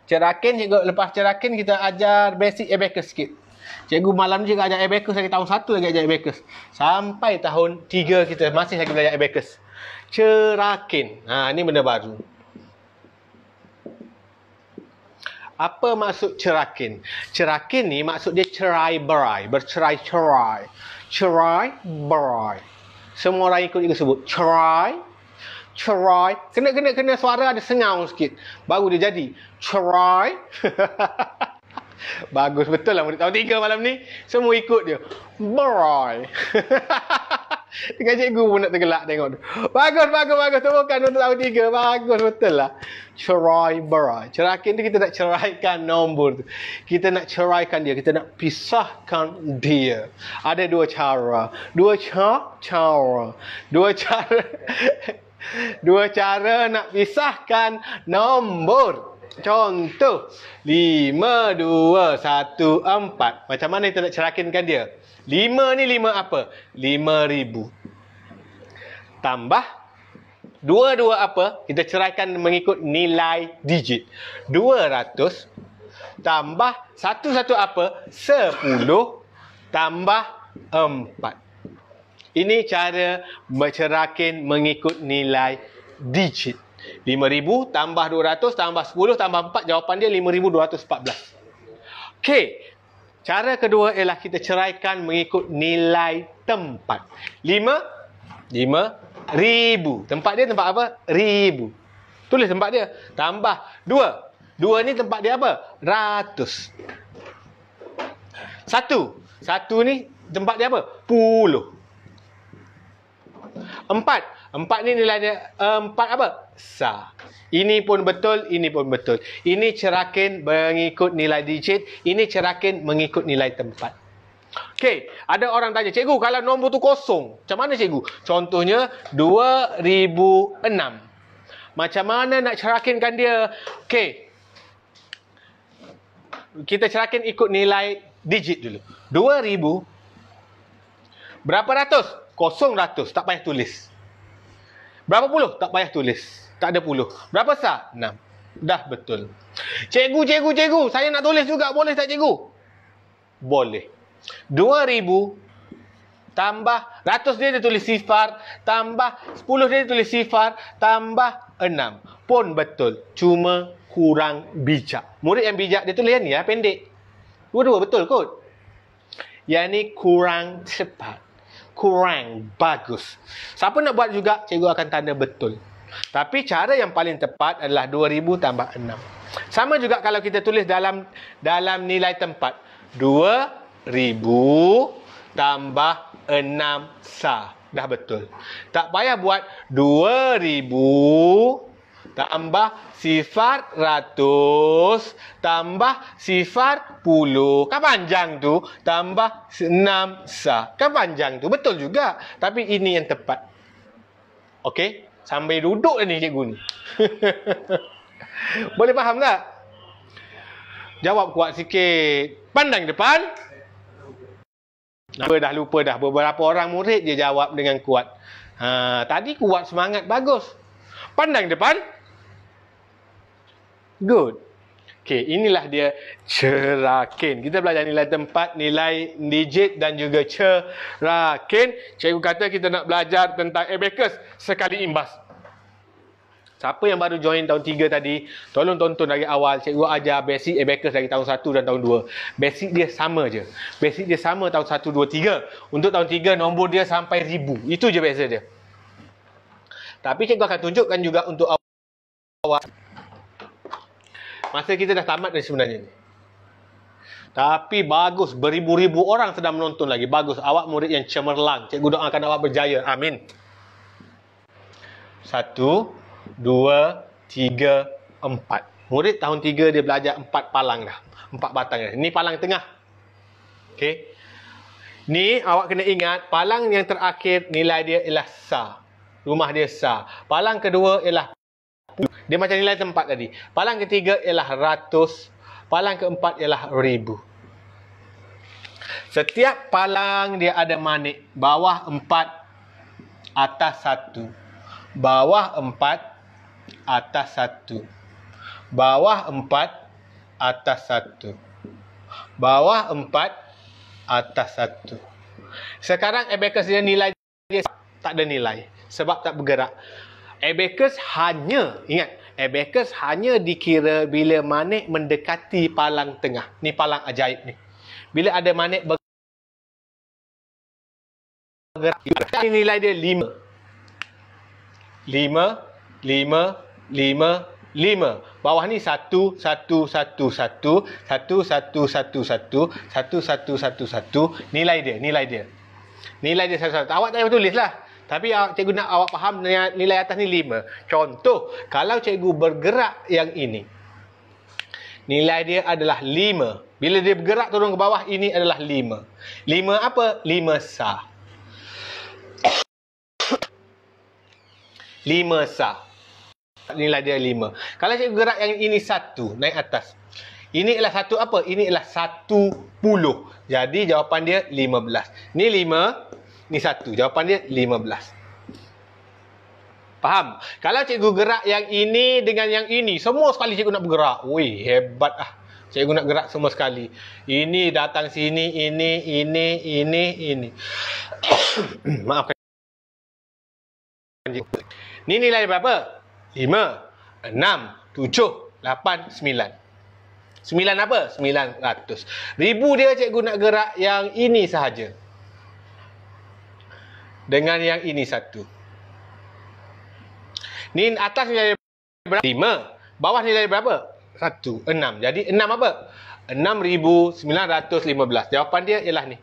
Cerakin, cikgu lepas cerakin kita ajar basic abacus sikit. Cikgu malam ni cikgu ajar abacus lagi tahun 1 lagi ajar abacus. Sampai tahun 3 kita masih lagi belajar abacus. Cerakin. Ni benda baru. Apa maksud cerakin? Cerakin ni maksud dia cerai-berai, bercerai-cerai. Cerai-berai. Semua orang ikut sebut cerai. Cerai. Kena suara ada sengaung sikit. Baru dia jadi. Cerai. Bagus betul lah murid tahun 3 malam ni. Semua ikut dia. Berai. Dengan cikgu pun nak tergelak tengok tu. Bagus. Temukan untuk tahun 3. Bagus betul lah. Cerai berai. Cerakin tu kita nak ceraikan nombor tu. Kita nak ceraikan dia. Kita nak pisahkan dia. Ada dua cara. Dua cara nak pisahkan nombor. Contoh 5, 2, 1, 4. Macam mana kita nak cerakinkan dia? 5 ni 5 apa? 5,000. Tambah 2 apa? Kita ceraikan mengikut nilai digit. 200 tambah 1 apa? 10 tambah 4. Ini cara mencerakin mengikut nilai digit. 5,000 tambah 200 tambah 10 tambah 4. Jawapan dia 5,214. Okey. Cara kedua ialah kita ceraikan mengikut nilai tempat. 5,000. Tempat dia tempat apa? Ribu. Tulis tempat dia. Tambah 2. 2 ni tempat dia apa? Ratus. 1 ni tempat dia apa? Puluh. 4 ni nilai dia 4 apa? Sa. Ini pun betul, ini pun betul. Ini cerakin mengikut nilai digit, ini cerakin mengikut nilai tempat. Okey, ada orang tanya, cikgu kalau nombor tu kosong, macam mana cikgu? Contohnya 2006. Macam mana nak cerakinkan dia? Okey. Kita cerakin ikut nilai digit dulu. 2000 berapa ratus? Kosong ratus, tak payah tulis. Berapa puluh? Tak payah tulis. Tak ada puluh. Berapa sah? 6. Dah betul. Cikgu, saya nak tulis juga. Boleh tak cikgu? Boleh. 2000 tambah ratus dia tulis sifar, tambah 10 dia tulis sifar, tambah 6. Pun betul. Cuma kurang bijak. Murid yang bijak dia tulis yang ni pendek. Dua-dua betul kot. Yang ni kurang cepat. Kurang bagus. Siapa nak buat juga, cikgu akan tanda betul. Tapi cara yang paling tepat adalah 2000 tambah 6. Sama juga kalau kita tulis dalam nilai tempat. 2000 tambah 6 sah. Dah betul. Tak payah buat 2000 tambah sifar ratus tambah sifar puluh. Kan panjang tu. Tambah 6 sah. Kan panjang tu. Betul juga. Tapi ini yang tepat. Okey? Sambil duduk dah ni cikgu ni. Boleh faham tak? Jawab kuat sikit. Pandang depan. Lupa dah. Beberapa orang murid je jawab dengan kuat. Tadi kuat semangat. Bagus. Pandang depan. Good. Okey, inilah dia cerakin. Kita belajar nilai tempat, nilai digit dan juga cerakin. Cikgu kata kita nak belajar tentang abacus sekali imbas. Siapa yang baru join tahun 3 tadi, tolong tonton dari awal. Cikgu ajar basic abacus dari tahun 1 dan tahun 2. Basic dia sama je. Basic dia sama tahun 1, 2, 3. Untuk tahun 3, nombor dia sampai 1000. Itu je beza dia. Tapi cikgu akan tunjukkan juga untuk awal Masa kita dah tamat ni sebenarnya ni. Tapi bagus, beribu-ribu orang sedang menonton lagi. Bagus, awak murid yang cemerlang. Cikgu doakan awak berjaya. Amin. 1, 2, 3, 4. Murid tahun 3 dia belajar 4 palang dah. 4 batang dah. Ini palang tengah. Okey. Ni awak kena ingat, palang yang terakhir nilai dia ialah sa. Rumah dia sa. Palang kedua ialah dia macam nilai tempat tadi. Palang ketiga ialah ratus. Palang keempat ialah ribu. Setiap palang dia ada manik. Bawah 4, atas 1. Bawah 4, atas 1. Bawah 4, atas 1. Bawah 4, atas 1. Sekarang abacus dia nilai dia tak ada nilai. Sebab tak bergerak. Abacus hanya, ingat, abacus hanya dikira bila manik mendekati palang tengah. Ni palang ajaib ni. Bila ada manik bergerak, nilai dia 5. 5, 5, 5, 5. Bawah ni 1, 1, 1, 1, 1, 1, 1, 1, 1, 1, 1, 1, 1. Nilai dia. Nilai dia satu-satu. Awak tak payah tulis lah. Tapi cikgu nak awak faham nilai atas ni 5. Contoh, kalau cikgu bergerak yang ini, nilai dia adalah 5. Bila dia bergerak turun ke bawah, ini adalah 5. 5 apa? 5 sa. 5 sa. Nilai dia 5. Kalau cikgu gerak yang ini 1, naik atas. Ini ialah 1 apa? Ini ialah 10. Jadi jawapan dia 15. Ni 5. Ni 1. Jawapan dia 15. Faham? Kalau cikgu gerak yang ini dengan yang ini, semua sekali cikgu nak bergerak. Wih, hebat ah. Cikgu nak gerak semua sekali. Ini datang sini, ini. Maafkan. Ni nilai berapa? 5, 6, 7, 8, 9. 9 apa? 900. Ribu dia cikgu nak gerak yang ini sahaja. Dengan yang ini 1. Ni atas nilai berapa? 5. Bawah nilai berapa? 1. 6. Jadi 6 apa? 6,915. Jawapan dia ialah ni.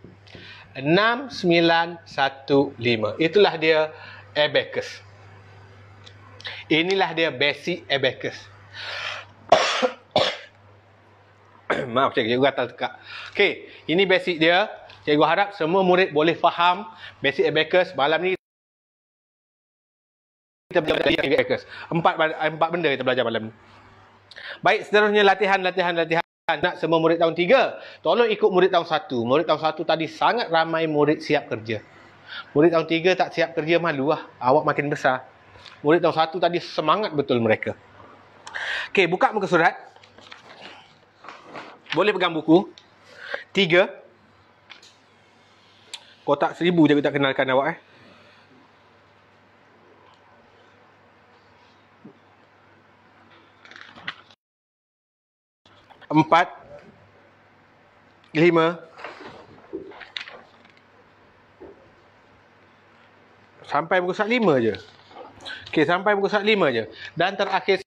6915. Itulah dia abacus. Inilah dia basic abacus. Maaf cikgu gatal tekak. Okey, ini basic dia. Cikgu harap semua murid boleh faham basic abacus. Malam ni kita belajar abacus. Empat benda kita belajar malam ni. Baik, seterusnya latihan. Nak semua murid tahun 3, tolong ikut murid tahun 1. Murid tahun 1 tadi sangat ramai murid siap kerja. Murid tahun 3 tak siap kerja, malu lah. Awak makin besar. Murid tahun 1 tadi semangat betul mereka. Okey, buka muka surat. Boleh pegang buku. 3. Kotak 1000 je kita kenalkan awak 4, 5, sampai muka surat 5 je. Okey, sampai muka surat 5 je. Dan terakhir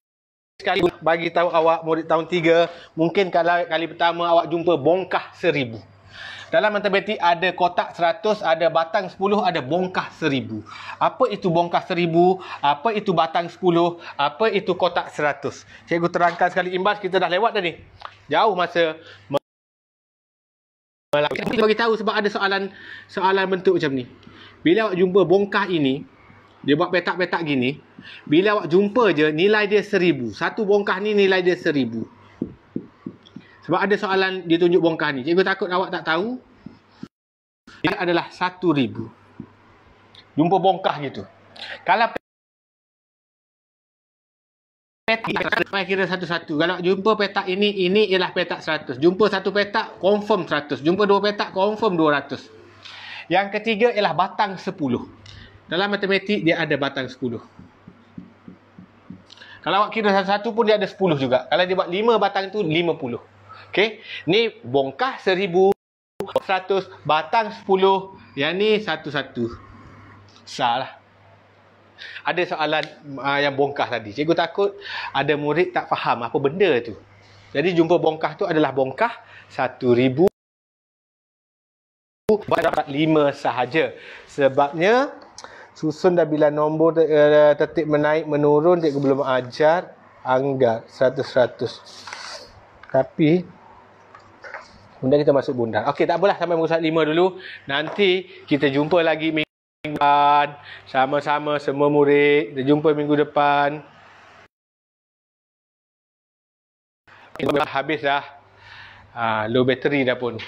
sekali bagi tahu awak murid tahun 3, mungkin kalau kali pertama awak jumpa bongkah 1000. Dalam matematik ada kotak 100, ada batang 10, ada bongkah 1000. Apa itu bongkah 1000? Apa itu batang 10? Apa itu kotak 100? Cikgu terangkan sekali imbas, kita dah lewat dah ni. Jauh masa kita bagi tahu sebab ada soalan bentuk macam ni. Bila awak jumpa bongkah ini, dia buat petak-petak gini. Bila awak jumpa je, nilai dia 1000. Satu bongkah ni nilai dia 1000. Sebab ada soalan dia tunjuk bongkah ni. Cikgu takut awak tak tahu. Ini adalah 1000. Jumpa bongkah gitu. Kalau petak kira satu-satu. Kalau jumpa petak ini ialah petak 100. Jumpa satu petak, confirm 100. Jumpa dua petak, confirm 200. Yang ketiga ialah batang 10. Dalam matematik dia ada batang 10. Kalau awak kira satu-satu pun dia ada 10 juga. Kalau dia buat 5 batang tu 50. Okey, ni bongkah 1000, 100, batang 10, yang ni satu-satu. Salah. Ada soalan yang bongkah tadi. Cikgu takut ada murid tak faham apa benda tu. Jadi jumpa bongkah tu adalah bongkah 1,000 dapat 5 sahaja. Sebabnya susun dah bila nombor tertib menaik menurun, cikgu belum ajar anggar 100-100. Tapi kemudian kita masuk bundar. Okey, tak apalah, sampai muka surat 5 dulu. Nanti kita jumpa lagi minggu depan. Sama-sama semua murid. Kita jumpa minggu depan. Habis dah. Low battery dah pun.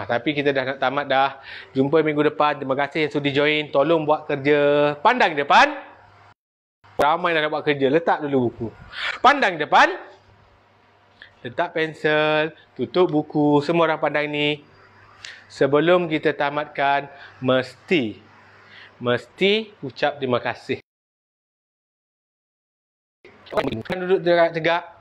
Tapi kita dah nak tamat dah. Jumpa minggu depan. Terima kasih yang sudi join. Tolong buat kerja. Pandang depan. Ramai dah nak buat kerja. Letak dulu buku. Pandang depan. Letak pensel. Tutup buku. Semua orang pandang ni. Sebelum kita tamatkan, mesti ucap terima kasih. Duduk tegak.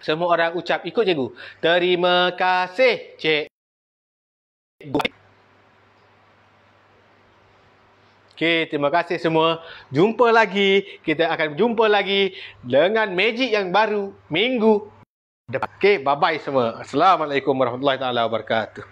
Semua orang ucap ikut cikgu. Terima kasih, cikgu. Okey, terima kasih semua. Jumpa lagi. Kita akan jumpa lagi dengan magic yang baru minggu depan. Okey, bye-bye semua. Assalamualaikum warahmatullahi taala wabarakatuh.